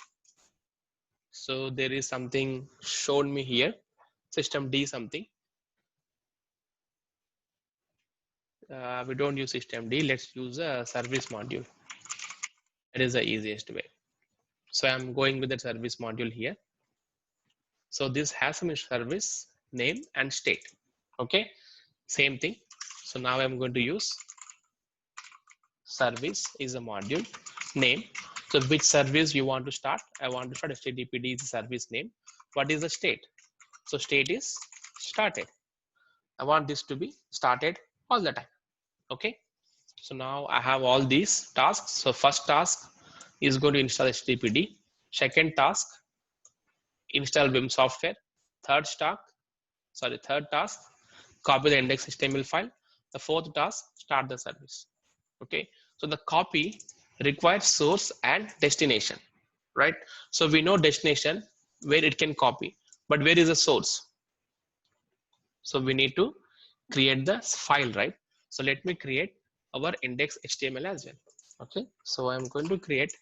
So there is something shown me here, systemd something. We don't use systemd, let's use a service module. That is the easiest way. So I'm going with the service module here. So this has some service name and state. Okay, same thing. So now I'm going to use service is a module name. So which service you want to start? I want to start HTTPD is the service name. What is the state? So state is started. I want this to be started all the time. Okay. So now I have all these tasks. So first task is going to install HTTPD. Second task, install Vim software. Third task, copy the index HTML file. The fourth task, start the service. Okay. So the copy requires source and destination, right? So we know destination where it can copy, but where is the source? So we need to create the file, right? So let me create our index HTML as well. Okay. So I'm going to create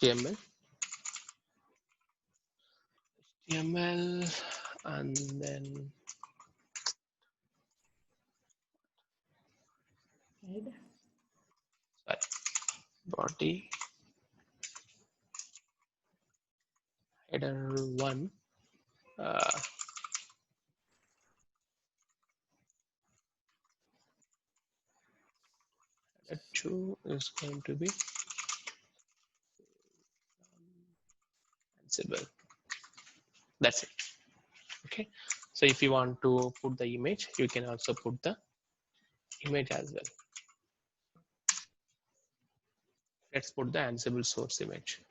HTML and then body header 1 That 2 is going to be Ansible. That's it. Okay. So if you want to put the image, you can also put the image as well. Let's put the Ansible source image.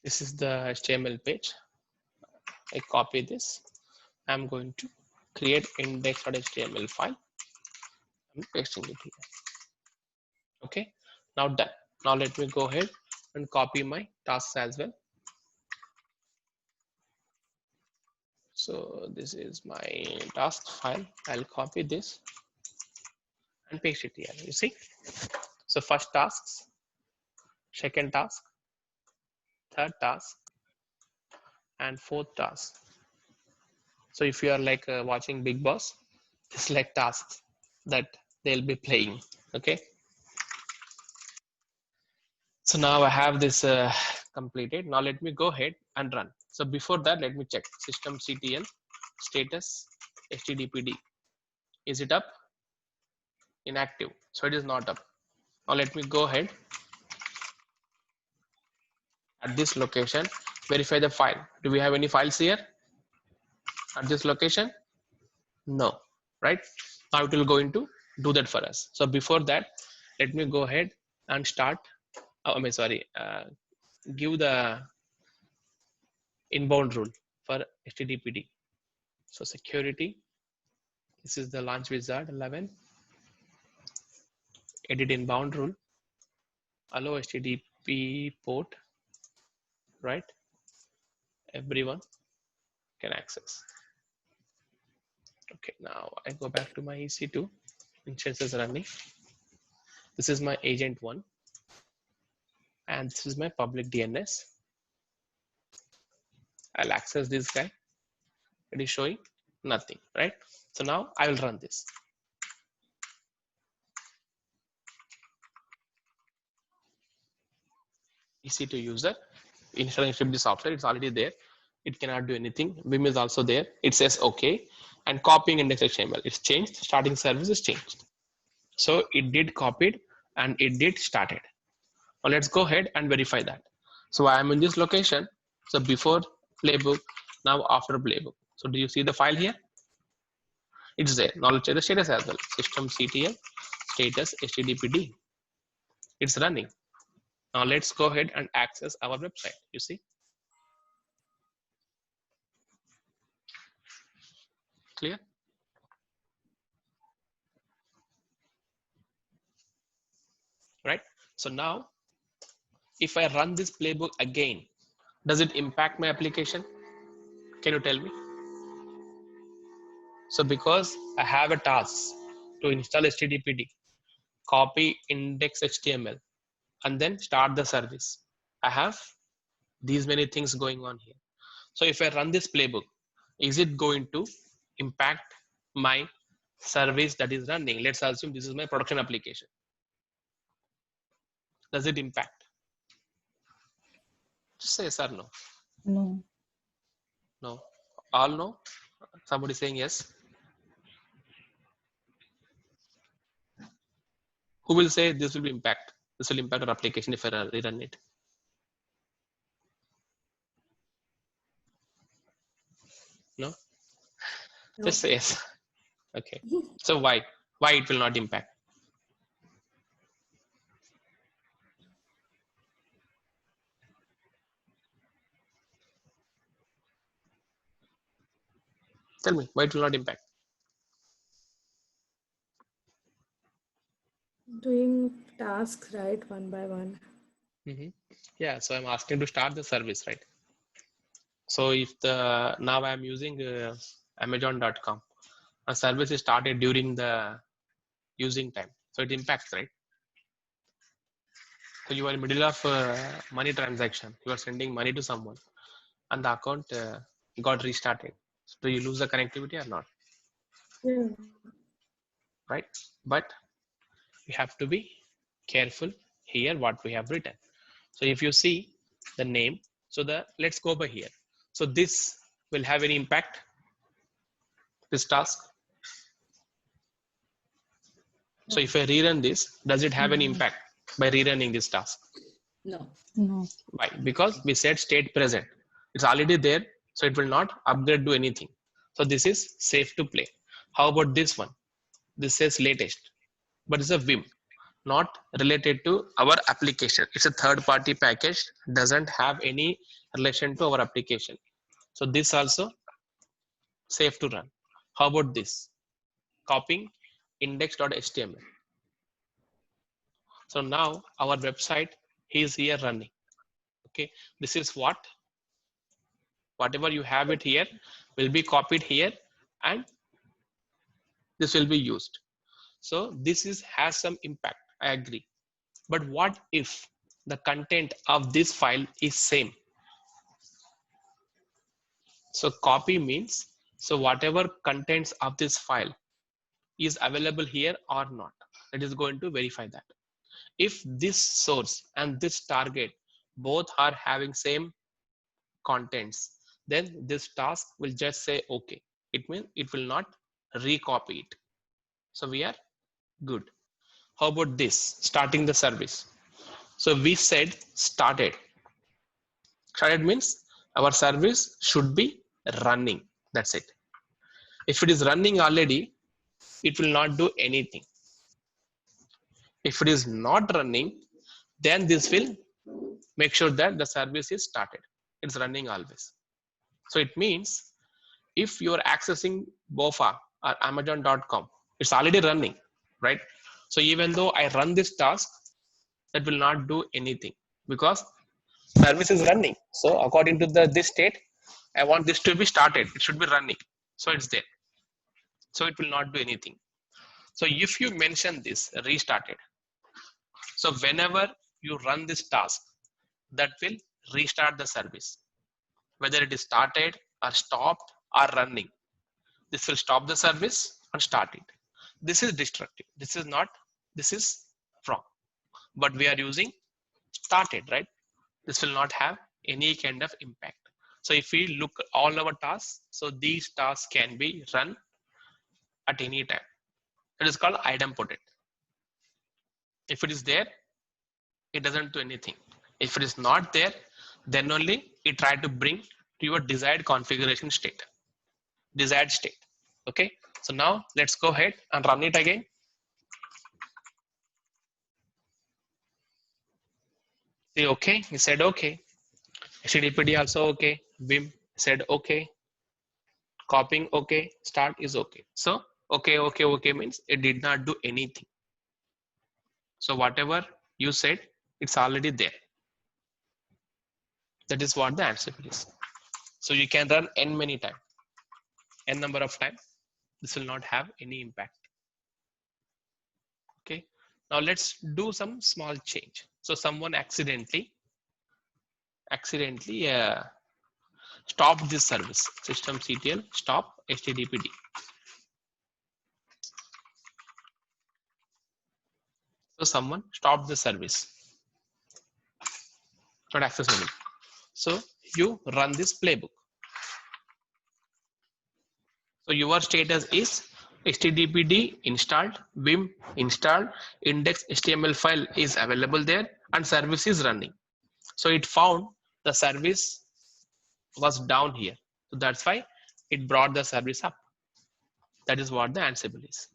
This is the HTML page. I copy this. I'm going to create index.html file. I'm pasting it here. Okay. Now done. Now let me go ahead and copy my tasks as well. So this is my task file. I'll copy this and paste it here. You see? So first tasks, second task, third task, and fourth task. So if you are like watching Big Boss, it's like tasks that they'll be playing. Okay. So now I have this completed. Now let me go ahead and run. So before that, let me check systemctl status httpd. Is it up? Inactive. So it is not up. Now let me go ahead at this location, verify the file. Do we have any files here at this location? No, right? Now it will going to do that for us. So before that, let me go ahead and start. Oh, I mean, sorry, give the inbound rule for HTTPD. So security, this is the launch wizard 11. Edit inbound rule, allow HTTP port, right? Everyone can access. Okay, now I go back to my EC2, instances running. This is my agent 1 and this is my public DNS. I'll access this guy. It is showing nothing, right? So now I will run this. EC2 user, installing the software, it's already there. It cannot do anything. Vim is also there. It says okay. And copying index.html, it's changed. Starting service is changed. So it did copied and it did started. Now let's go ahead and verify that. So I am in this location. So before playbook, now after playbook. So do you see the file here? It's there. Now let's check the status as well. Systemctl status httpd. It's running. Now let's go ahead and access our website. You see? Clear? Right? So now, if I run this playbook again, does it impact my application? Can you tell me? So because I have a task to install HTTPD, copy index.html, and then start the service. I have these many things going on here. So if I run this playbook, is it going to impact my service that is running? Let's assume this is my production application. Does it impact? Just say yes or no. No. No. All no? Somebody saying yes. Who will say this will be impact? This will impact our application if I rerun it. No? No. Just say yes. Okay. So why? Why it will not impact? Tell me, why it will not impact? Doing tasks, right, one by one. Yeah, so I'm asking to start the service, right? So if the now I'm using Amazon.com. A service is started during the using time, so it impacts, right? So you are in the middle of money transaction. You are sending money to someone, and the account got restarted. So do you lose the connectivity or not? Yeah. Right? But you have to be careful here what we have written. So if you see the name, so let's go over here. So this will have any impact, this task. So if I rerun this, does it have any impact by rerunning this task? No. No. Why? Because we said state present. It's already there, so it will not upgrade to anything. So this is safe to play. How about this one? This says latest, but it's a Vim, not related to our application. It's a third-party package, doesn't have any relation to our application. So this also safe to run. How about this? Copying index.html. So now our website is here running. Okay, this is whatever you have it here will be copied here, and this will be used. So this has some impact, I agree. But what if the content of this file is same? So copy means, so whatever contents of this file is available here or not. It is going to verify that. If this source and this target both are having same contents, then this task will just say okay. It means it will not recopy it. So we are good. How about this? Starting the service. So we said started. Started means our service should be running. That's it. If it is running already, it will not do anything. If it is not running, then this will make sure that the service is started. It's running always. So it means if you are accessing BOFA or Amazon.com, it's already running, right? So even though I run this task, that will not do anything because service is running. So according to this state, I want this to be started. It should be running. So it's there. So it will not do anything. So if you mention this restarted, so whenever you run this task, that will restart the service. Whether it is started or stopped or running, this will stop the service and start it. This is destructive. This is not, this is wrong. But we are using started, right? This will not have any kind of impact. So if we look at all our tasks, so these tasks can be run at any time. It is called idempotent. If it is there, it doesn't do anything. If it is not there, then only it try to bring to your desired configuration state, desired state. Okay, so now let's go ahead and run it again. Say okay, he said okay. HTTPD also okay. Vim said okay. Copying okay. Start is okay. So okay means it did not do anything. So whatever you said, it's already there. That is what the answer is. So you can run n many times, n number of times. This will not have any impact. Okay. Now let's do some small change. So someone accidentally stop this service. Systemctl stop HTTPD. So someone stopped the service, not accessible. So you run this playbook. So your status is HTTPD installed, Vim installed, index HTML file is available there, and service is running. So it found the service was down here. So that's why it brought the service up. That is what the Ansible is.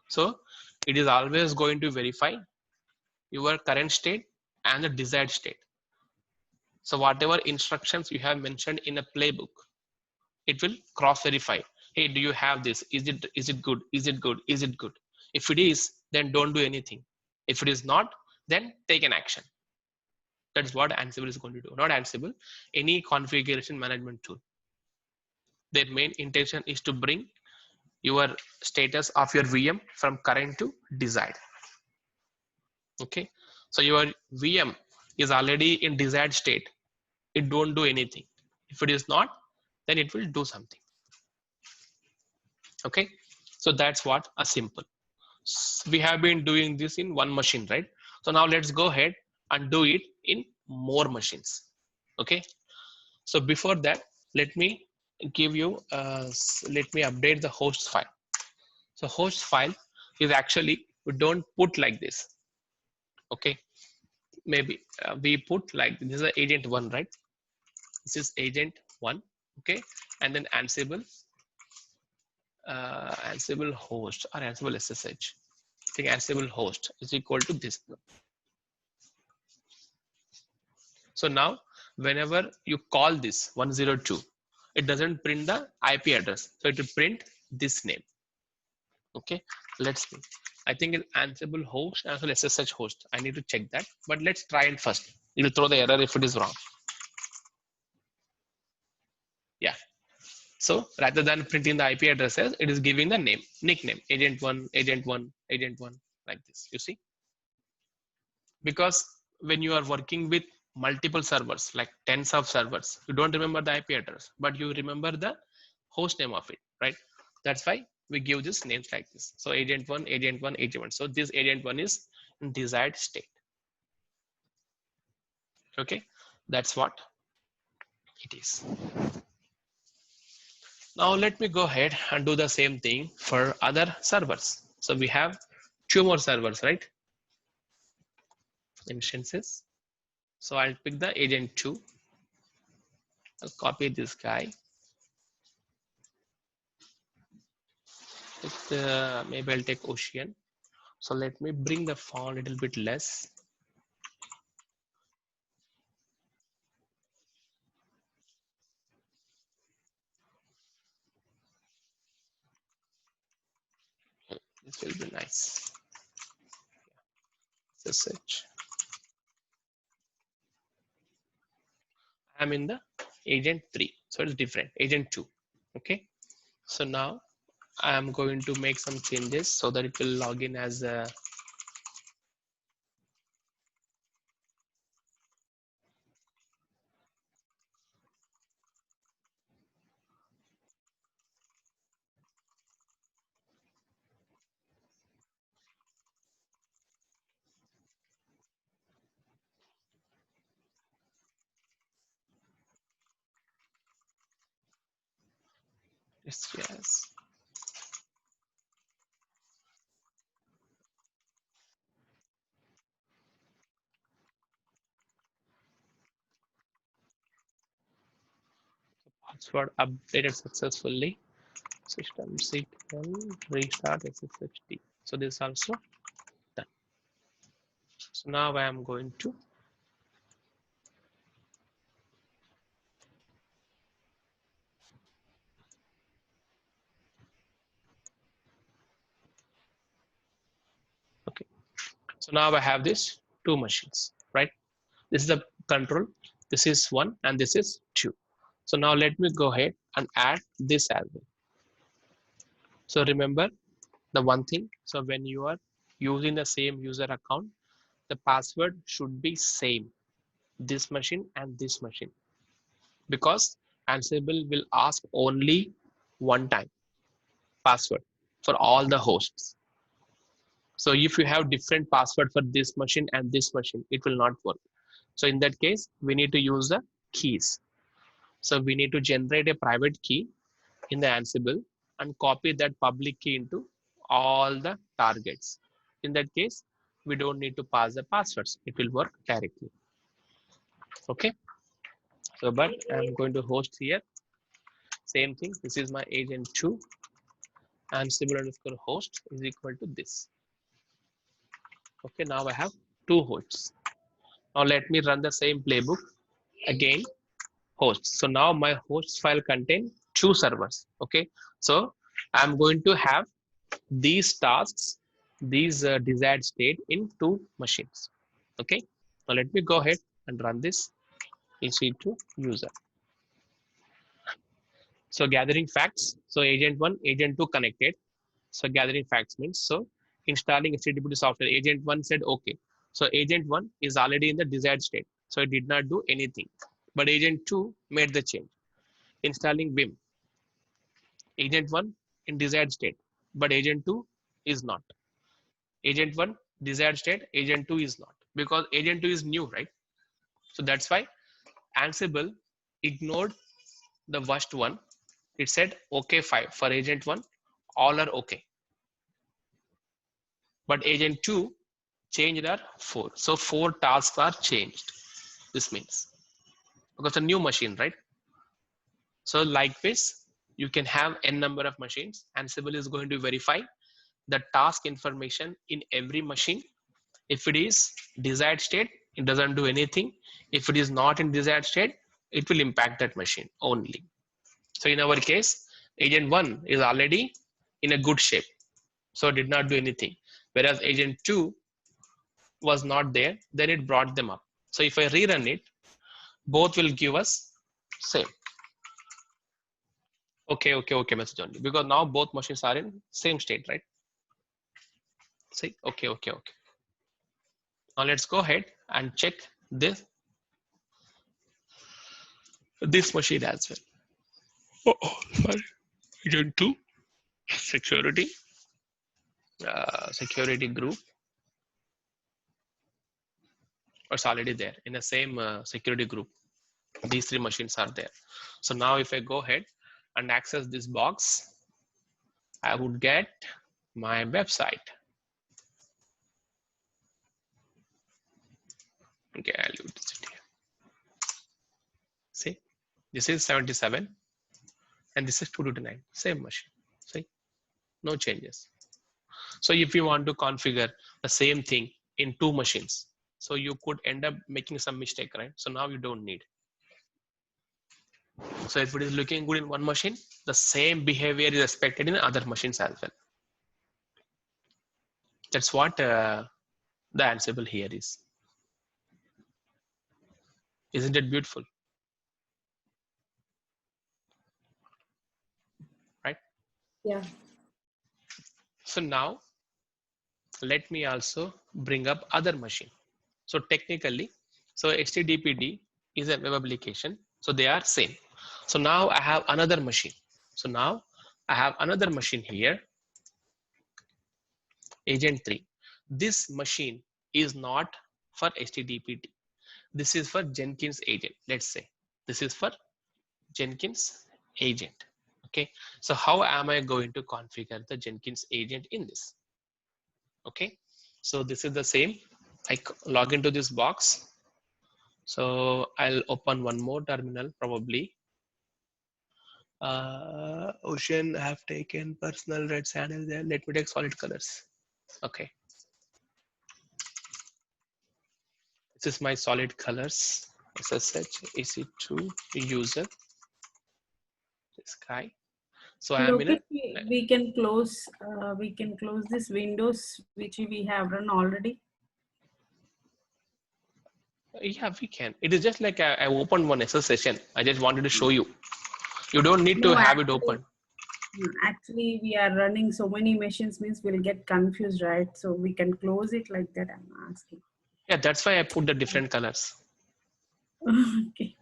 So it is always going to verify your current state and the desired state. So whatever instructions you have mentioned in a playbook, it will cross verify. Hey, do you have this? Is it good? Is it good? Is it good? If it is, then don't do anything. If it is not, then take an action. That is what Ansible is going to do. Not Ansible, any configuration management tool. Their main intention is to bring your status of your VM from current to desired. Okay, so your VM is already in desired state. It don't do anything. If it is not, then it will do something. Okay, so that's what a simple. We have been doing this in one machine, right? So now let's go ahead and do it in more machines. Okay, so before that, let me give you let me update the host file. So host file is actually, we don't put like this. Okay, maybe we put like this is a agent 1, right? This is agent 1. Okay, and then Ansible Ansible host or Ansible SSH. I think Ansible host is equal to this. So now whenever you call this 102, it doesn't print the IP address, so it will print this name. Okay, let's see. I think it's Ansible host as well as SSH host. I need to check that, but let's try it first. It will throw the error if it is wrong. Yeah. So rather than printing the IP addresses, it is giving the name, nickname, agent 1, agent 1, agent 1, like this. You see? Because when you are working with multiple servers, like tens of servers, you don't remember the IP address, but you remember the host name of it, right? That's why we give this names like this. So agent 1, agent 1, agent 1. So this agent 1 is in desired state. Okay, that's what it is. Now let me go ahead and do the same thing for other servers. So we have 2 more servers, right? Instances. So I'll pick the agent 2. I'll copy this guy. Maybe I'll take Ocean. So let me bring the font a little bit less. This will be nice. SSH. I'm in the agent 3, so it's different. Agent 2. Okay. So now I'm going to make some changes so that it will log in as a yes. Password updated successfully. System SQL restart SSHD. So this is also done. So now I am going to okay. So now I have these 2 machines, right? This is the control. This is 1 and this is 2. So now let me go ahead and add this as well. So remember the one thing. So when you are using the same user account, the password should be same. This machine and this machine, because Ansible will ask only one time password for all the hosts. So if you have different password for this machine and this machine, it will not work. So in that case, we need to use the keys. So we need to generate a private key in the Ansible and copy that public key into all the targets. In that case, we don't need to pass the passwords. It will work directly. Okay. So, but I'm going to host here. Same thing. This is my agent 2. Ansible underscore host is equal to this. Okay. Now I have 2 hosts. Now let me run the same playbook again. Hosts. So now my host file contain 2 servers. Okay. So I'm going to have these tasks, these desired state in 2 machines. Okay. Now let me go ahead and run this EC2 user. So gathering facts. So agent 1, agent 2 connected. So gathering facts means, so installing HTTP software. Agent 1 said okay. So agent 1 is already in the desired state. So it did not do anything. But agent 2 made the change. Installing Vim. Agent 1 in desired state. But agent 2 is not. Agent 1 desired state, agent 2 is not. Because agent 2 is new, right? So that's why Ansible ignored the worst one. It said okay 5 for agent 1, all are okay. But agent 2 changed are 4. So 4 tasks are changed. This means because a new machine, right? So like this, you can have n number of machines. Ansible is going to verify the task information in every machine. If it is desired state, it doesn't do anything. If it is not in desired state, it will impact that machine only. So in our case, agent 1 is already in a good shape, so it did not do anything. Whereas agent 2 was not there, then it brought them up. So if I rerun it, both will give us same. Okay message only, because now both machines are in same state, right? See, okay. Now let's go ahead and check this machine as well. Oh, sorry. Agent 2, security group. It's already there in the same security group. These 3 machines are there. So now if I go ahead and access this box, I would get my website. Okay, I'll leave this here. See, this is 77 and this is 229, same machine. See, no changes. So if you want to configure the same thing in 2 machines, so you could end up making some mistake, right? So now you don't need. So if it is looking good in one machine, the same behavior is expected in other machines as well. That's what the Ansible here is. Isn't it beautiful? Right? Yeah. So now let me also bring up other machine. So technically, so HTTPD is a web application. So they are same. So now I have another machine. So now I have another machine here, agent 3. This machine is not for HTTPD. This is for Jenkins agent. Let's say this is for Jenkins agent. Okay. So how am I going to configure the Jenkins agent in this? Okay. So this is the same. I log into this box. So I'll open one more terminal probably. Ocean have taken personal red channel there. Let me take solid colors. Okay. This is my solid colors. SSH EC2 user. This guy. So I am in a. Lokesh, we can close this windows which we have run already. Yeah, we can. It is just like I opened one SSH session. I just wanted to show you. You don't need to have it open. Actually, we are running so many machines, means we'll get confused, right? So we can close it like that, I'm asking. Yeah, that's why I put the different colors. Okay.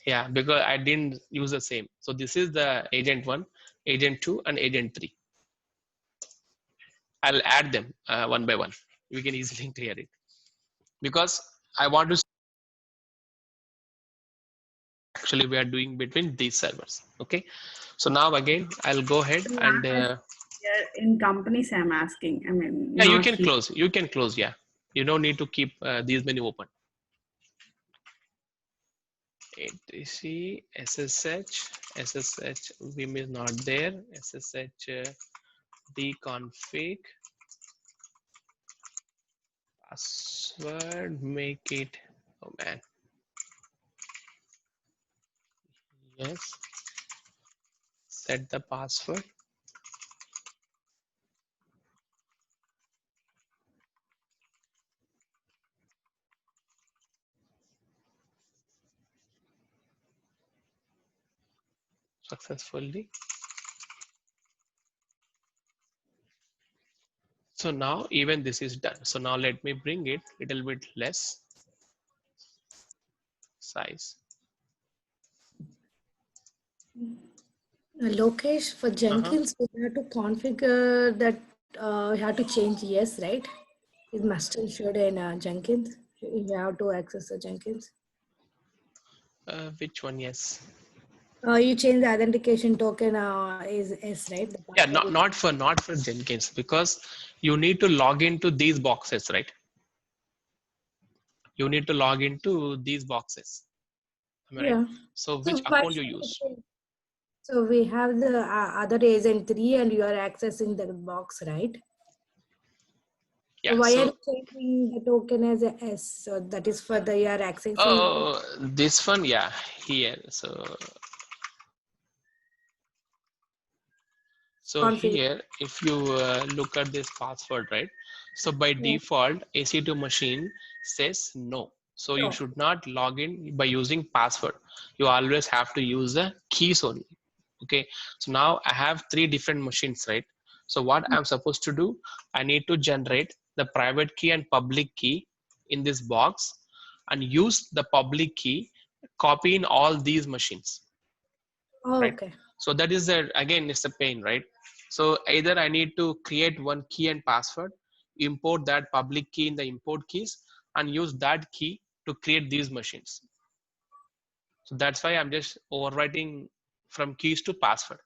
Yeah, because I didn't use the same. So this is the agent 1, agent 2, and agent 3. I'll add them one by one. We can easily clear it. Because I want to actually we are doing between these servers. Okay. So now again, I'll go ahead and In companies, I'm asking. I mean, yeah, you not can here. close. You can close. Yeah, you don't need to keep these many open. ATC, SSH, Vim is not there. SSH deconfig, password, make it. Oh man. Yes. Set the password. successfully. So now even this is done. So now let me bring it a little bit less size. Lokesh, for Jenkins, we have to configure that. We have to change yes, right? It must have showed in Jenkins. You have to access the Jenkins. Which one? Yes. You change the authentication token is S, right? The Yeah, password not for Jenkins, because you need to log into these boxes, right? You need to log into these boxes. Am I right? Yeah. So So which why account you should we use? change? So we have the other agent 3 and you are accessing the box, right? Yeah. Why are So you changing the token as a S? So that is for the you are accessing this one, yeah, here. So config. here, if you look at this password, right? So by Yeah. default, AC2 machine says no. So you No. should not log in by using password. You always have to use the keys only. Okay. So now I have 3 different machines, right? So what I'm supposed to do, I need to generate the private key and public key in this box and use the public key, copy in all these machines, Oh, right? okay. So that is again, it's a pain, right? So either I need to create one key and password, import that public key in the import keys, and use that key to create these machines. So that's why I'm just overwriting from keys to password.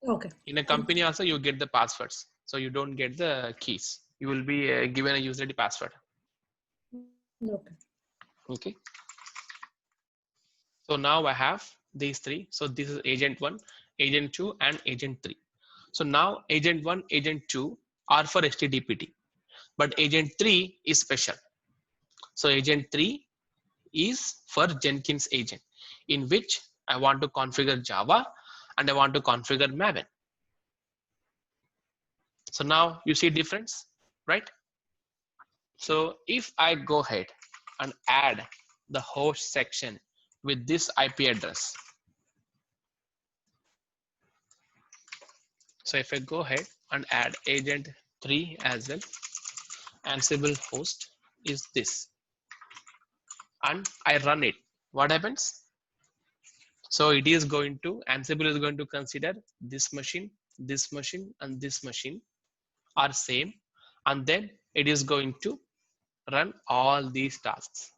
Okay. In a company also, you get the passwords, so you don't get the keys. You will be given a user ID password. Okay. Okay. So now I have these 3. So this is agent 1, agent 2, and agent 3. So now agent 1, agent 2 are for HTTPD, but agent 3 is special. So agent 3 is for Jenkins agent, in which I want to configure Java and I want to configure Maven. So now you see difference, right? So if I go ahead and add the host section with this IP address. So if I go ahead and add agent 3 as well, Ansible host is this, and I run it, what happens? So it is going to, Ansible is going to consider this machine, and this machine are same, and then it is going to run all these tasks.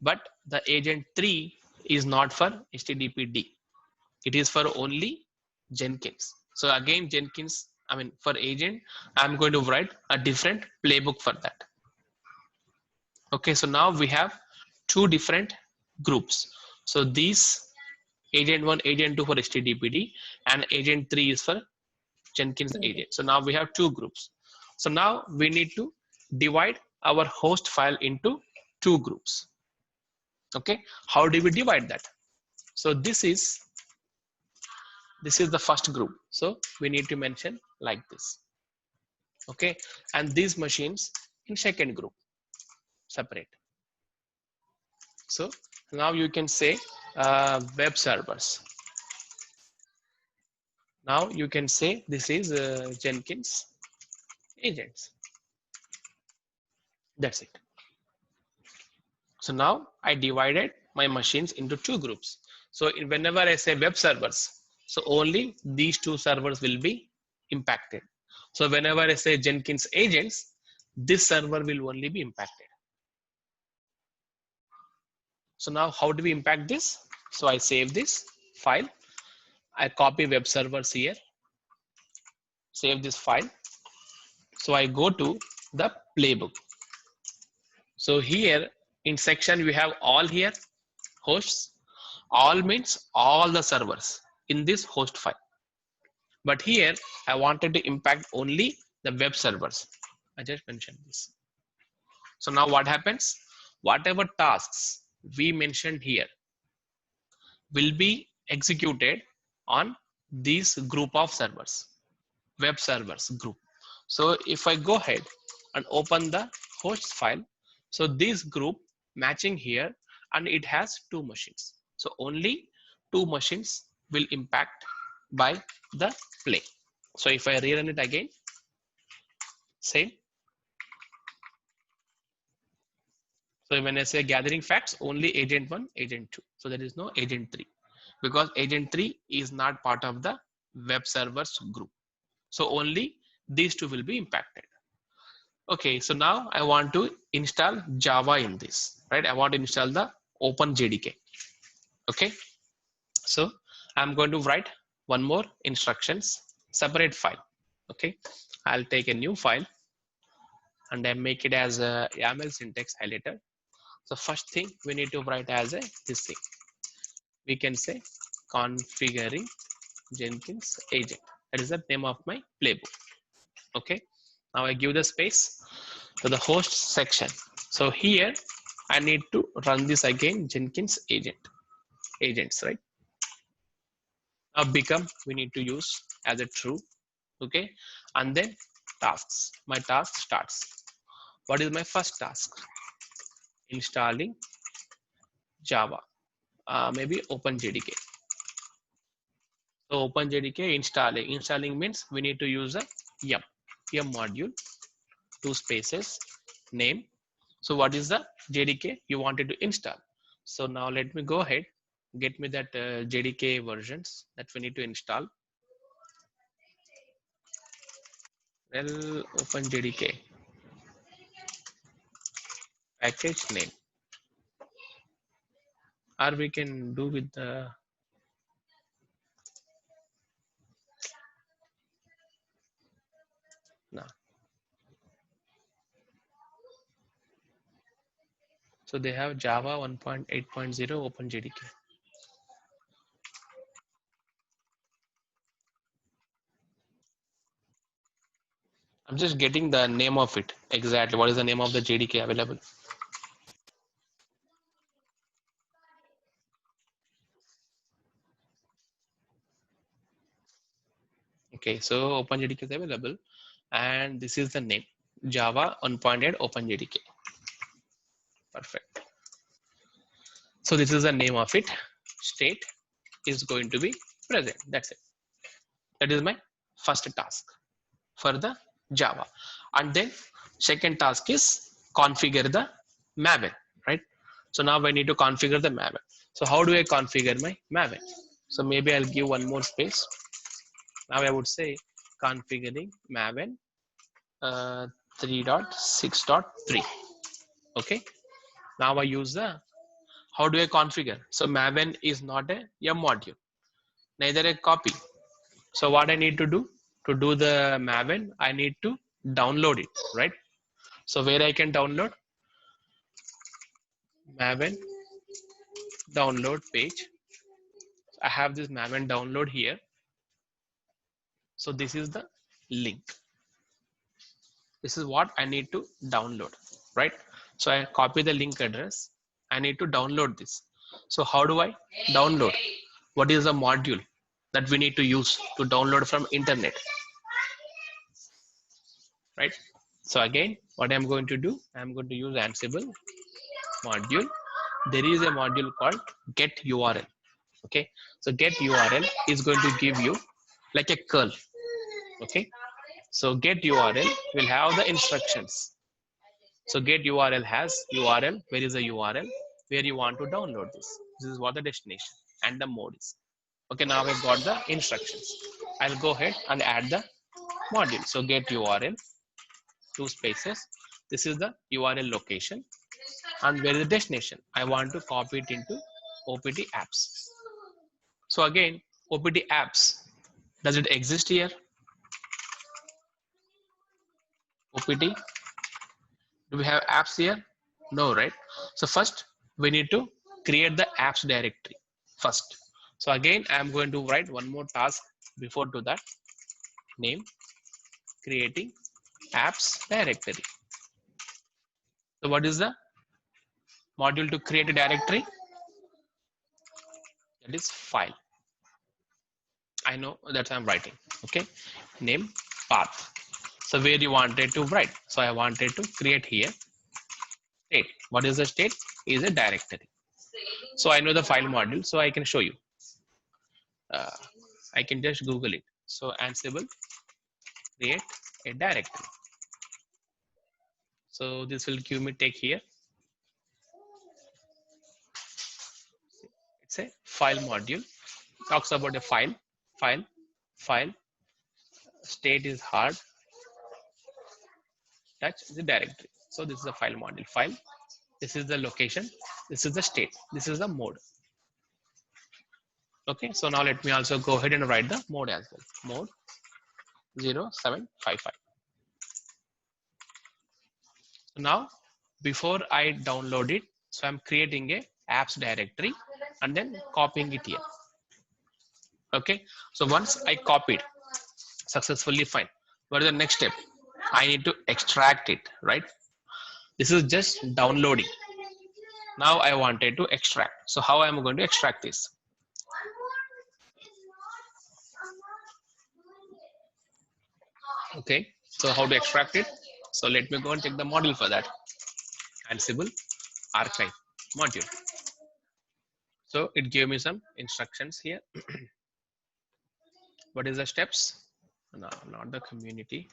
But the agent 3 is not for HTTPD. It is for only Jenkins. So again, Jenkins, I mean for agent, I'm going to write a different playbook for that. Okay, so now we have 2 different groups. So these agent 1, agent 2 for HTTPD, and agent 3 is for Jenkins agent. So now we have 2 groups. So now we need to divide our host file into 2 groups. Okay, how do we divide that? So this is the first group. So we need to mention like this. Okay, and these machines in second group, separate. So now you can say web servers. Now you can say this is Jenkins agents. That's it. So now I divided my machines into 2 groups. So whenever I say web servers, so only these 2 servers will be impacted. So whenever I say Jenkins agents, this server will only be impacted. So now how do we impact this? So I save this file. I copy web servers here, save this file. So I go to the playbook. So here in section, we have all here hosts. All means all the servers in this host file. But here I wanted to impact only the web servers. I just mentioned this. So now what happens? Whatever tasks we mentioned here will be executed on this group of servers, web servers group. So if I go ahead and open the host file, so this group matching here, and it has 2 machines. So only two machines will impact by the play. So if I rerun it again, same. So when I say gathering facts, only agent 1, agent 2. So there is no agent 3 because agent 3 is not part of the web servers group. So only these two will be impacted. Okay, so now I want to install Java in this, right? I want to install the OpenJDK. Okay, so I'm going to write one more instructions, separate file. Okay, I'll take a new file and I make it as a YAML syntax highlighter. So first thing we need to write as a this thing. We can say configuring Jenkins agent. That is the name of my playbook. Okay, now I give the space to the host section. So here I need to run this again, Jenkins agents, right? Now become we need to use as a true. Okay, and then tasks. My task starts. What is my first task? Installing Java, maybe OpenJDK. So OpenJDK installing means we need to use a yum module, two spaces, name. So what is the JDK you wanted to install? So now let me go ahead, get me that JDK versions that we need to install. Well, OpenJDK package name, or we can do with the no. So they have Java 1.8.0 OpenJDK. I'm just getting the name of it exactly. What is the name of the JDK available? Okay, so OpenJDK is available, and this is the name Java 1.8 OpenJDK. Perfect. So this is the name of it. State is going to be present. That's it. That is my first task for the Java. And then second task is configure the Maven, right? So now I need to configure the Maven. So how do I configure my Maven? So maybe I'll give one more space. Now I would say configuring Maven 3.6.3. Okay. Now I use the, how do I configure? So Maven is not a yum module, neither a copy. So what I need to do the Maven, I need to download it, right? So where I can download? Maven download page. I have this Maven download here. So this is the link. This is what I need to download, right? So I copy the link address. I need to download this. So how do I download? What is the module that we need to use to download from internet, right? So again, what I'm going to do, I'm going to use Ansible module. There is a module called get URL. Okay, so get URL is going to give you like a curl. Okay, so get URL will have the instructions. So get URL has URL. Where is the URL where you want to download this? This is what the destination and the mode is. Okay, now I've got the instructions. I'll go ahead and add the module. So get URL, two spaces. This is the URL location. And where is the destination? I want to copy it into OPT apps. So again, OPT apps, does it exist here? OPT, do we have apps here? No, right? So first we need to create the apps directory first. So again, I'm going to write one more task before to that. Name, creating apps directory. So what is the module to create a directory? That is file. I know that I'm writing. Okay, name, path. So where you wanted to write? So I wanted to create here state. What is the state? Is a directory. So I know the file module, so I can show you. I can just Google it. So Ansible create a directory. So this will give me take here. It's a file module. Talks about a file, file. State is hard. Touch the directory. So this is the file module. File. This is the location. This is the state. This is the mode. Okay. So now let me also go ahead and write the mode as well. Mode 0755. Now, before I download it, so I'm creating a apps directory and then copying it here. Okay. So once I copied successfully, fine. What is the next step? I need to extract it, right? This is just downloading. Now I wanted to extract. So how am I going to extract this? Okay. So how to extract it? So let me go and check the module for that. Ansible archive module. So it gave me some instructions here. What is the steps? No, not the community.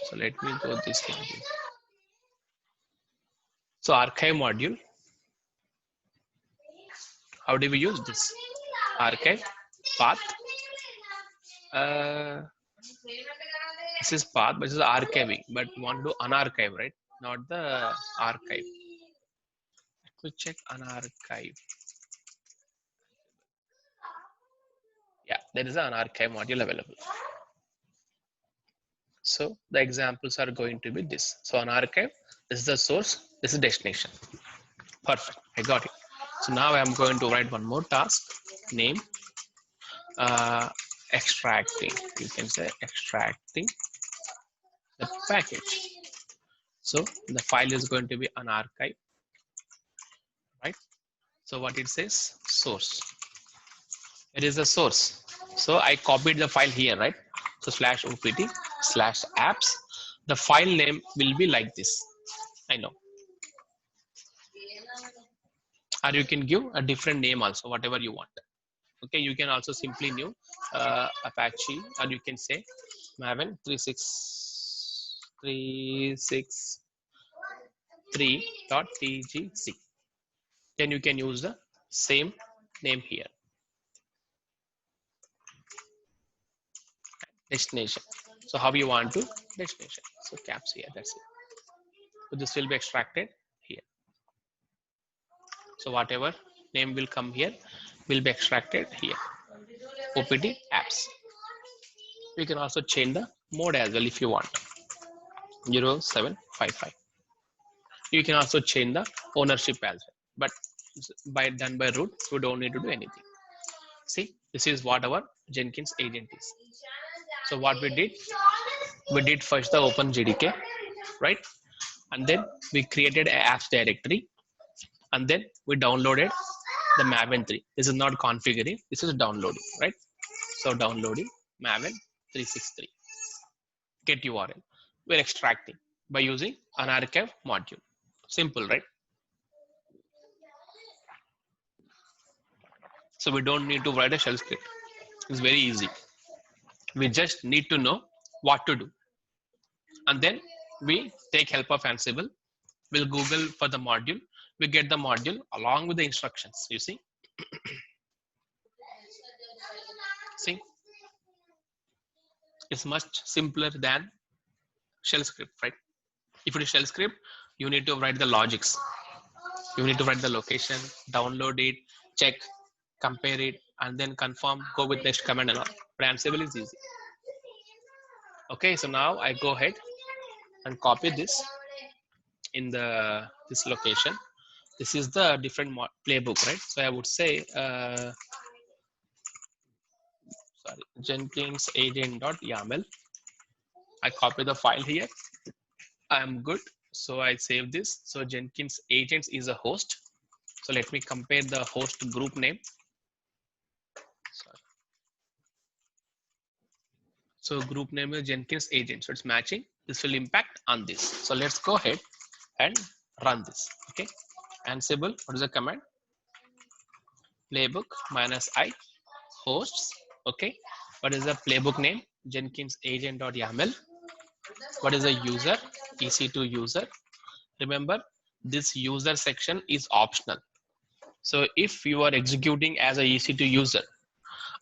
So let me go this module. So archive module. How do we use this? Archive path. This is path, but this is archiving. But we want to do unarchive, right? Not the archive. Let me check unarchive. Yeah, there is an archive module available. So the examples are going to be this. So on archive, this is the source, this is destination. Perfect, I got it. So now I'm going to write one more task, name, extracting. You can say extracting the package. So the file is going to be an archive, right? So what it says, source. It is the source. So I copied the file here, right? So /opt/apps. The file name will be like this. I know. Or you can give a different name also, whatever you want. Okay, you can also simply new Apache, or you can say Maven 363.tgc. Then you can use the same name here. Destination. So how you want to destination? So caps here. That's it. So this will be extracted here. So whatever name will come here will be extracted here. OPT apps. You can also change the mode as well if you want. 0755. You can also change the ownership as well. But done by root, you don't need to do anything. See, this is what our Jenkins agent is. So what we did first the open JDK, right? And then we created an apps directory, and then we downloaded the Maven 3. This is not configuring, this is downloading, right? So downloading Maven 363. Get URL. We're extracting by using an archive module. Simple, right? So we don't need to write a shell script. It's very easy. We just need to know what to do. And then we take help of Ansible. We'll Google for the module. We get the module along with the instructions, you see. See, it's much simpler than shell script, right? If it is shell script, you need to write the logics. You need to write the location, download it, check, compare it, and then confirm, go with next command and all. But Ansible is easy. Okay, so now I go ahead and copy this in this location. This is the different playbook, right? So I would say, Jenkins agent.yaml. I copy the file here. I'm good. So I save this. So Jenkins agents is a host. So let me compare the host group name. Sorry. So group name is Jenkins agent. So it's matching. This will impact on this. So let's go ahead and run this. Okay. Ansible, what is the command? Playbook -i hosts Okay, what is the playbook name? Jenkins agent.yaml. What is the user? EC2 user. Remember, this user section is optional. So if you are executing as a EC2 user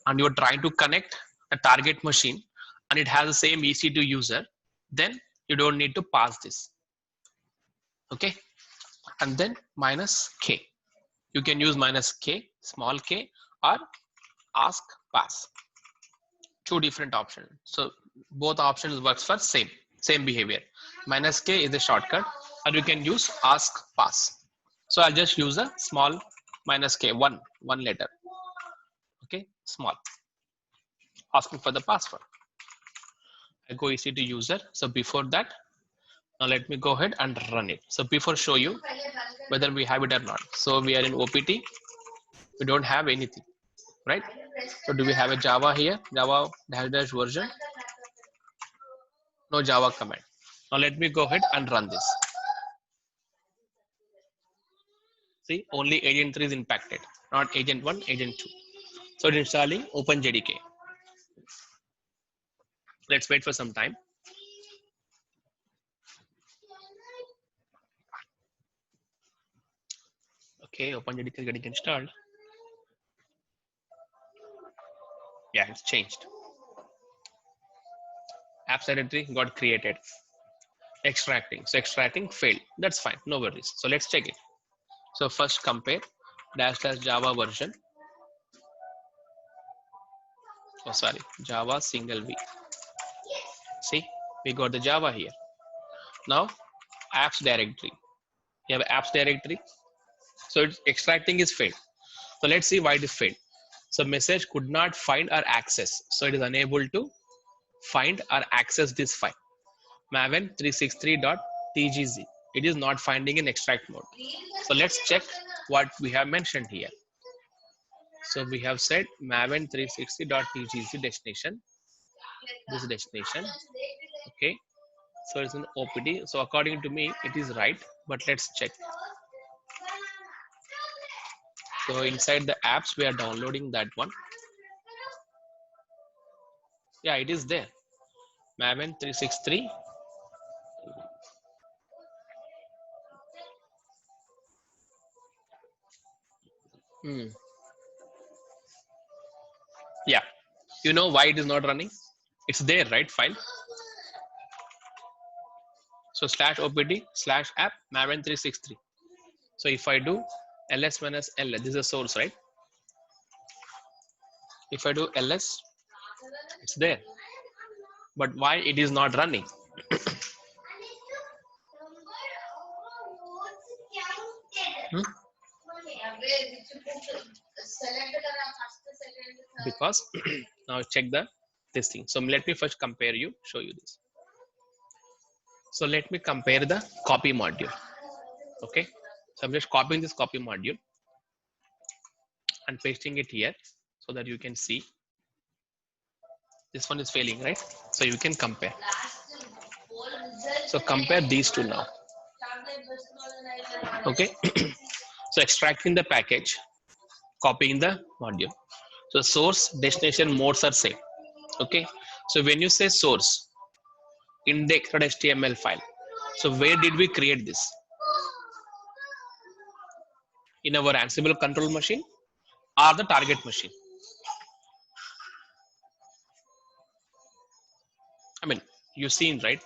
and you're trying to connect a target machine and it has the same EC2 user, then you don't need to pass this. Okay, and then minus K. You can use minus K, small k, or ask pass. Two different options. So both options works for same behavior. Minus K is a shortcut, or you can use ask pass. So I'll just use a small minus K, one letter. Okay, small. Asking for the password. I go EC2 user. So before that, now let me go ahead and run it. So before show you whether we have it or not. So we are in OPT. We don't have anything, right? So do we have a Java here? Java dash version? No Java command. Now let me go ahead and run this. See, only agent 3 is impacted, not agent 1, agent 2. So it's installing OpenJDK. Let's wait for some time. Okay, OpenJDK is getting installed. Yeah, it's changed. Apps directory got created. Extracting. So extracting failed. That's fine. No worries. So let's check it. So first compare -- Java version. Oh, sorry. Java single V. See, we got the Java here. Now, apps directory. You have apps directory. So it's extracting is failed. So let's see why it is failed. So message could not find or access. So it is unable to find or access this file. Maven 363.tgz. It is not finding in extract mode. So let's check what we have mentioned here. So we have said Maven 360.tgz destination. This destination. Okay. So it's an OPT. So according to me, it is right. But let's check. So inside the apps, we are downloading that one. Yeah, it is there. Maven 363. Yeah. You know why it is not running? It's there, right? File. So /opt/app Maven 363. So if I do ls minus ls, this is a source, right? If I do ls, it's there. But why it is not running? Because now check this thing. So let me first compare you, show you this. So let me compare the copy module. Okay. So I'm just copying this copy module and pasting it here so that you can see. This one is failing, right? So you can compare. So compare these two now. Okay. So extracting the package, copying the module. So source, destination, modes are same. Okay. So when you say source, index.html file. So where did we create this? In our Ansible control machine or the target machine? I mean, you've seen, right?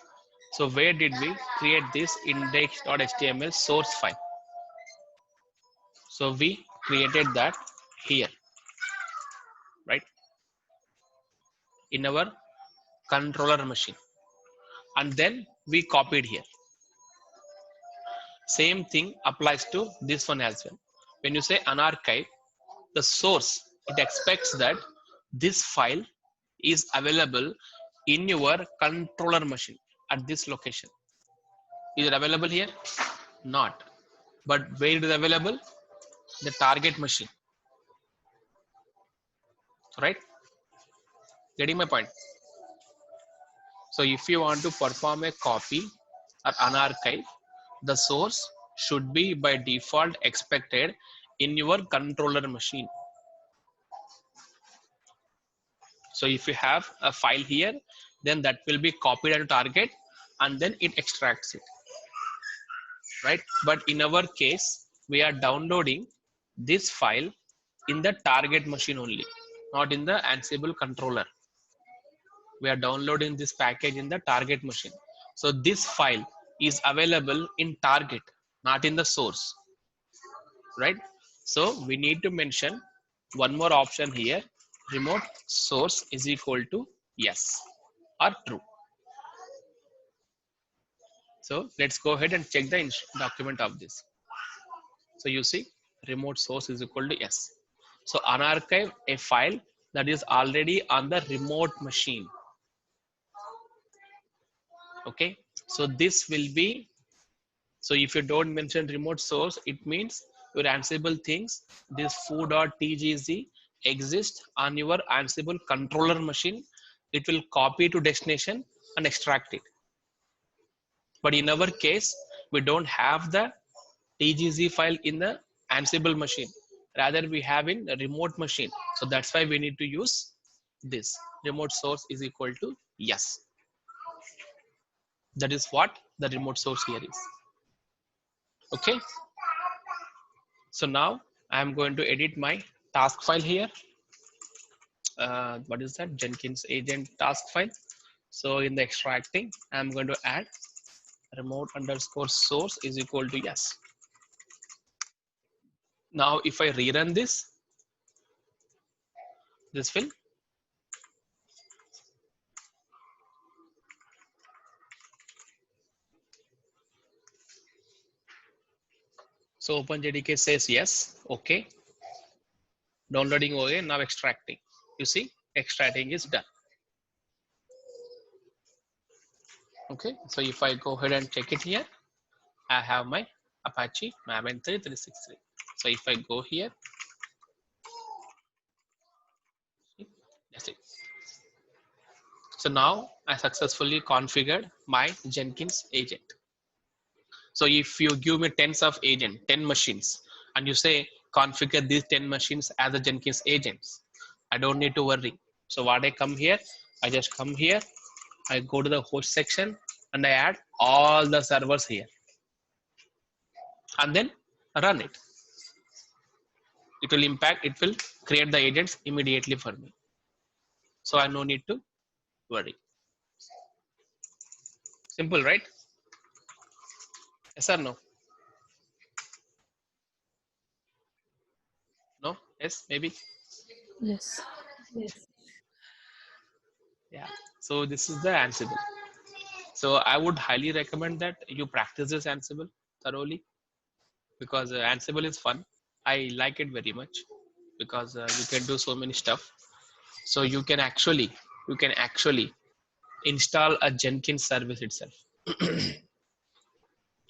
So where did we create this index.html source file? So we created that here, right? In our controller machine. And then we copied here. Same thing applies to this one as well. When you say unarchive, the source, it expects that this file is available in your controller machine at this location. Is it available here? Not. But where it is available? The target machine. Right? Getting my point? So if you want to perform a copy or unarchive, the source should be by default expected in your controller machine. So if you have a file here, then that will be copied to target and then it extracts it, right? But in our case, we are downloading this file in the target machine only, not in the Ansible controller. We are downloading this package in the target machine. So this file is available in target, not in the source, right? So we need to mention one more option here, remote source is equal to yes or true. So let's go ahead and check the document of this. So you see remote source is equal to yes. So unarchive a file that is already on the remote machine. Okay, so this will be, so if you don't mention remote source, it means your Ansible thinks this foo.tgz exists on your Ansible controller machine. It will copy to destination and extract it. But in our case, we don't have the tgz file in the Ansible machine. Rather, we have in a remote machine. So that's why we need to use this. Remote source is equal to yes. That is what the remote source here is. Okay. So now I am going to edit my task file here. What is that? Jenkins agent task file. So in the extracting, I'm going to add remote underscore source is equal to yes. Now, if I rerun this will. So OpenJDK says yes. Okay. Downloading away. Now extracting. You see, extracting is done. Okay. So if I go ahead and check it here, I have my Apache Maven 363. So if I go here, that's it. So now I successfully configured my Jenkins agent. So if you give me tens of agent, 10 machines, and you say configure these 10 machines as a Jenkins agents, I don't need to worry. So what I come here, I just come here, I go to the host section and I add all the servers here and then run it. It will create the agents immediately for me. So I no need to worry. Simple, right? Yes or no? No? Yes, maybe? Yes. Yes. Yeah. So this is the Ansible. So I would highly recommend that you practice this Ansible thoroughly because Ansible is fun. I like it very much because you can do so many stuff. So you can actually install a Jenkins service itself.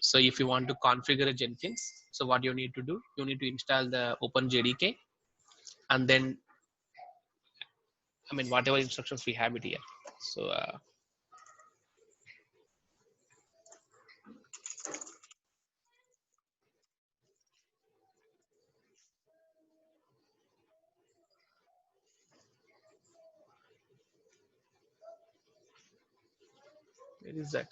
So if you want to configure a Jenkins, so what you need to do, you need to install the OpenJDK and then, I mean, whatever instructions we have it here. So where is that?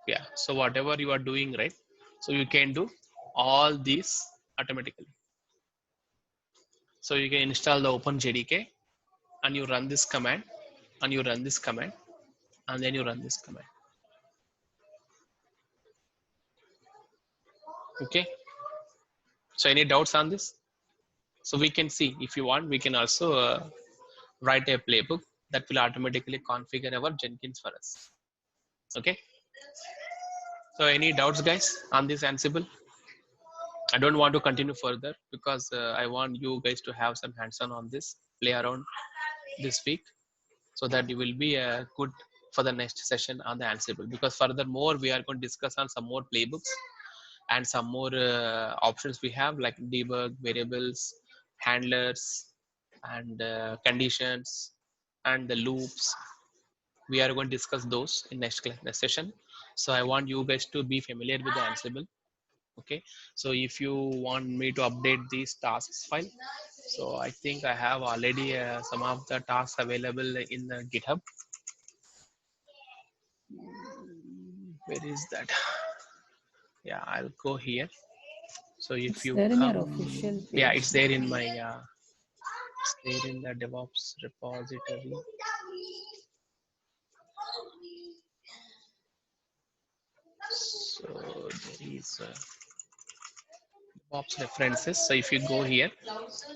Yeah, so whatever you are doing, right? So you can do all these automatically. So you can install the OpenJDK and you run this command and you run this command and then you run this command. Okay. So any doubts on this? So we can see, if you want, we can also write a playbook that will automatically configure our Jenkins for us. Okay. So any doubts, guys, on this Ansible? I don't want to continue further because I want you guys to have some hands-on on this, play around this week, so that you will be good for the next session on the Ansible. Because furthermore, we are going to discuss on some more playbooks and some more options we have like debug, variables, handlers, and conditions and the loops. We are going to discuss those in next class, next session. So I want you guys to be familiar with the Ansible. Okay, so if you want me to update these tasks file, so I think I have already some of the tasks available in the GitHub. Where is that? Yeah, I'll go here. So if It's you there in your come, official yeah, page. it's there in my it's there in the DevOps repository. So there is DevOps references. So if you go here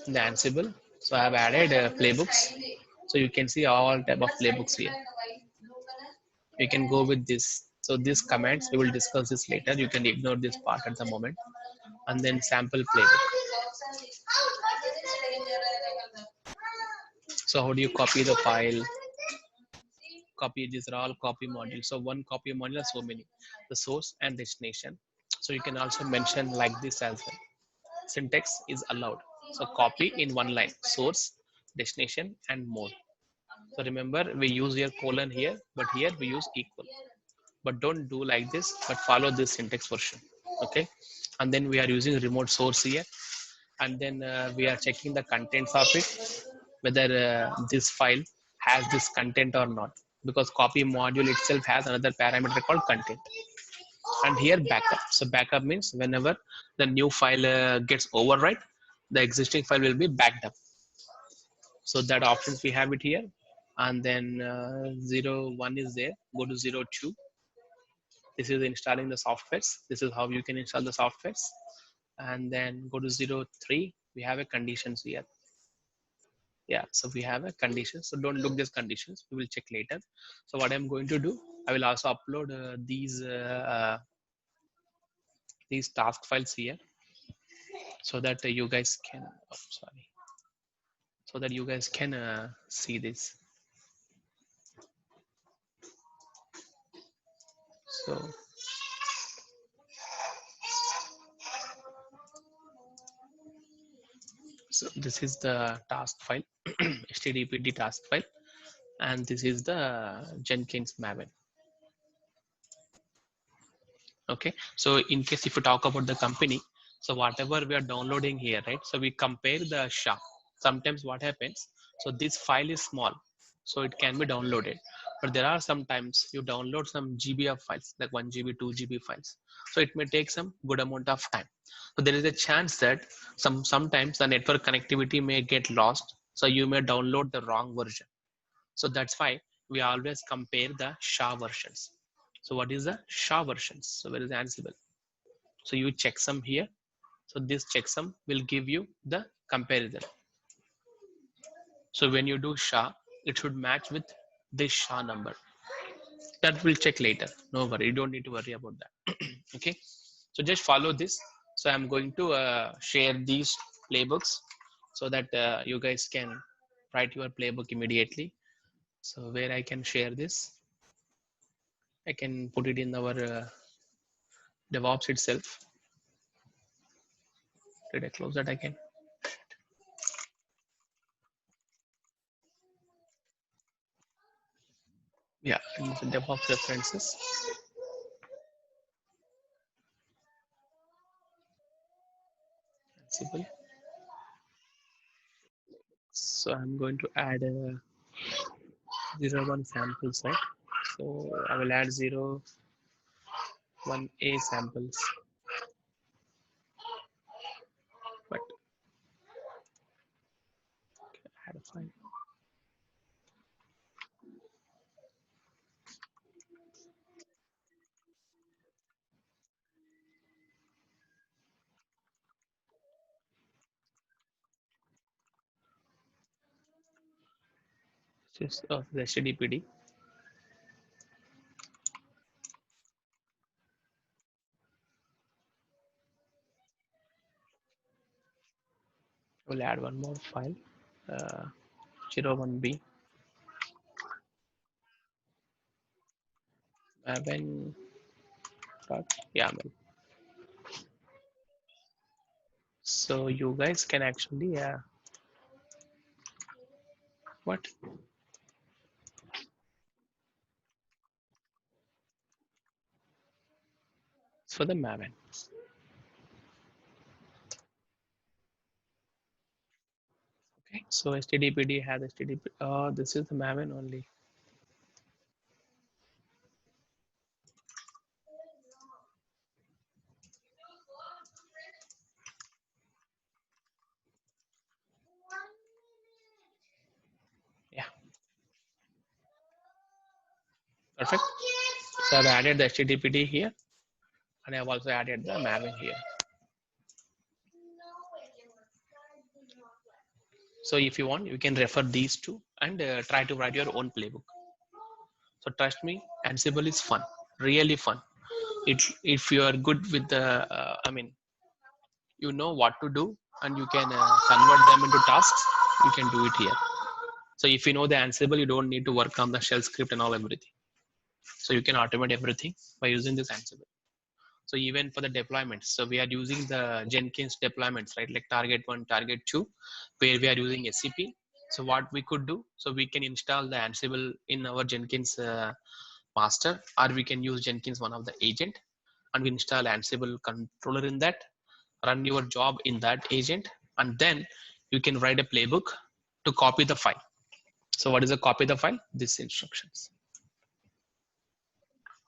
in the Ansible, so I have added playbooks. So you can see all type of playbooks here. You can go with this. So these commands, we will discuss this later. You can ignore this part at the moment. And then sample playbook. So how do you copy the file? Copy, these are all copy modules. So one copy module has so many, the source and destination. So you can also mention like this as well. Syntax is allowed. So copy in one line, source, destination, and more. So remember, we use here colon here, but here we use equal. But don't do like this, but follow this syntax version. Okay. And then we are using remote source here. And then we are checking the contents of it, whether this file has this content or not, because copy module itself has another parameter called content. And here backup. So backup means whenever the new file gets overwrite, the existing file will be backed up. So that options we have it here. And then 01 is there. Go to 02. This is installing the softwares. This is how you can install the softwares. And then go to 03. We have a conditions here. Yeah, so we have a condition. So don't look these conditions. We will check later. So what I'm going to do, I will also upload these task files here, so that you guys can. Oh, sorry. So that you guys can see this. So this is the task file, HTTPD task file, and this is the Jenkins Maven. Okay, so in case if you talk about the company, so whatever we are downloading here, right? So we compare the SHA. Sometimes what happens, so this file is small, so it can be downloaded. But there are sometimes you download some GB of files, like 1 GB, 2 GB files. So it may take some good amount of time. So there is a chance that sometimes the network connectivity may get lost. So you may download the wrong version. So that's why we always compare the SHA versions. So what is the SHA versions? So where is the Ansible? So you checksum here. So this checksum will give you the comparison. So when you do SHA, it should match with this SHA number. That we'll check later. No worry, you don't need to worry about that. Okay. So just follow this. So I'm going to share these playbooks so that you guys can write your playbook immediately. So where I can share this, I can put it in our DevOps itself. Did I close that again? Yeah, DevOps references. Ansible. So I'm going to add 01 samples, right? So I will add 01A samples. But add a file. Just the HTTPD. We'll add one more file, 01B. Maven .yaml. So you guys can actually What? It's for the Maven. Okay, so HTTPD has HTTP. Oh, this is the Maven only. Yeah, perfect. So I've added the HTTPD here, and I've also added the Maven here. So if you want, you can refer these two and try to write your own playbook. So trust me, Ansible is fun, really fun. If you are good with the, I mean, you know what to do, and you can convert them into tasks, you can do it here. So if you know the Ansible, you don't need to work on the shell script and all everything. So you can automate everything by using this Ansible. So even for the deployments, so we are using the Jenkins deployments, right? Like target 1, target 2, where we are using SCP. So what we could do, so we can install the Ansible in our Jenkins master, or we can use Jenkins, one of the agent, and we install Ansible controller in that, run your job in that agent, and then you can write a playbook to copy the file. So what is a copy the file? These instructions.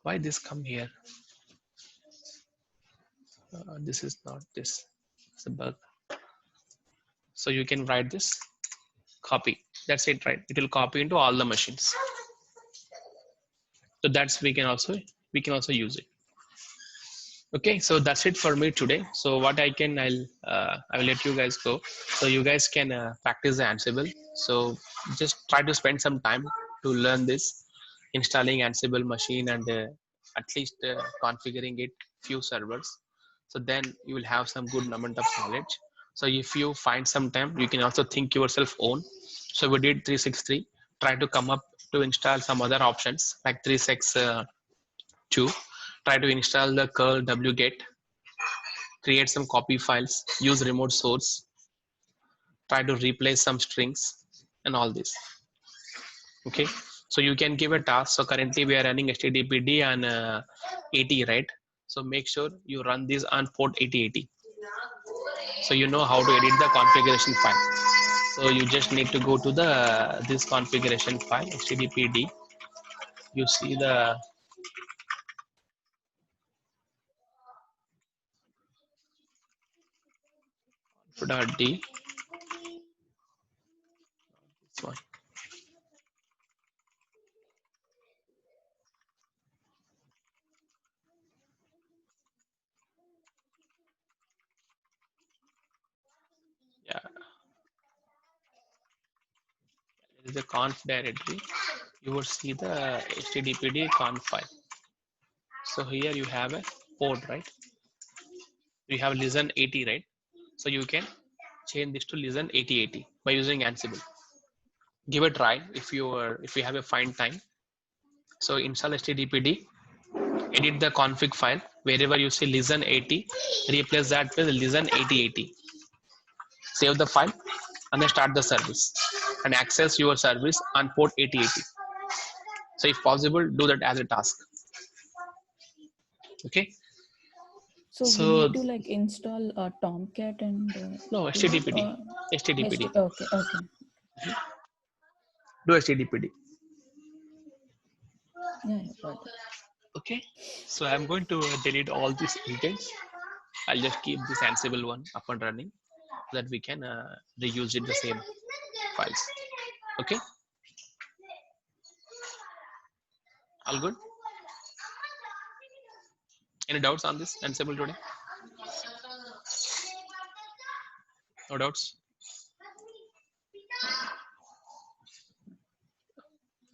Why this come here? This is not this. It's a bug. So you can write this copy. That's it, right? It will copy into all the machines. So that's we can also use it. Okay, so that's it for me today. So what I will let you guys go. So you guys can practice the Ansible. So just try to spend some time to learn this, installing Ansible machine, and at least configuring it few servers. So then you will have some good amount of knowledge. So if you find some time, you can also think yourself own. So we did 363. Try to come up to install some other options like 362. Try to install the curl wget, create some copy files, use remote source, try to replace some strings, and all this. Okay, so you can give a task. So currently we are running HTTPD and 80, right? So make sure you run this on port 8080. So you know how to edit the configuration file. So you just need to go to the this configuration file, HTTPD. You see the .d, this one. Yeah, this is the conf directory. You will see the HTTPD conf file. So here you have a port, right? You have listen 80, right? So you can change this to listen 8080 by using Ansible. Give a try if you have a fine time. So install HTTPD, edit the config file. Wherever you see listen 80, replace that with listen 8080. Save the file and then start the service and access your service on port 8080. So if possible, do that as a task. Okay. So we need to like install Tomcat and no, HTTPD. HTTPD. Okay, okay. Do HTTPD. Yeah, got it. Okay. So I'm going to delete all these agents. I'll just keep this Ansible one up and running so that we can reuse it the same files. Okay. All good? Any doubts on this Ansible today? No doubts?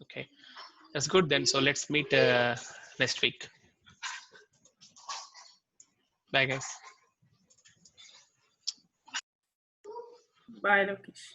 Okay, that's good then. So let's meet next week. Bye guys. Bye, Lokesh.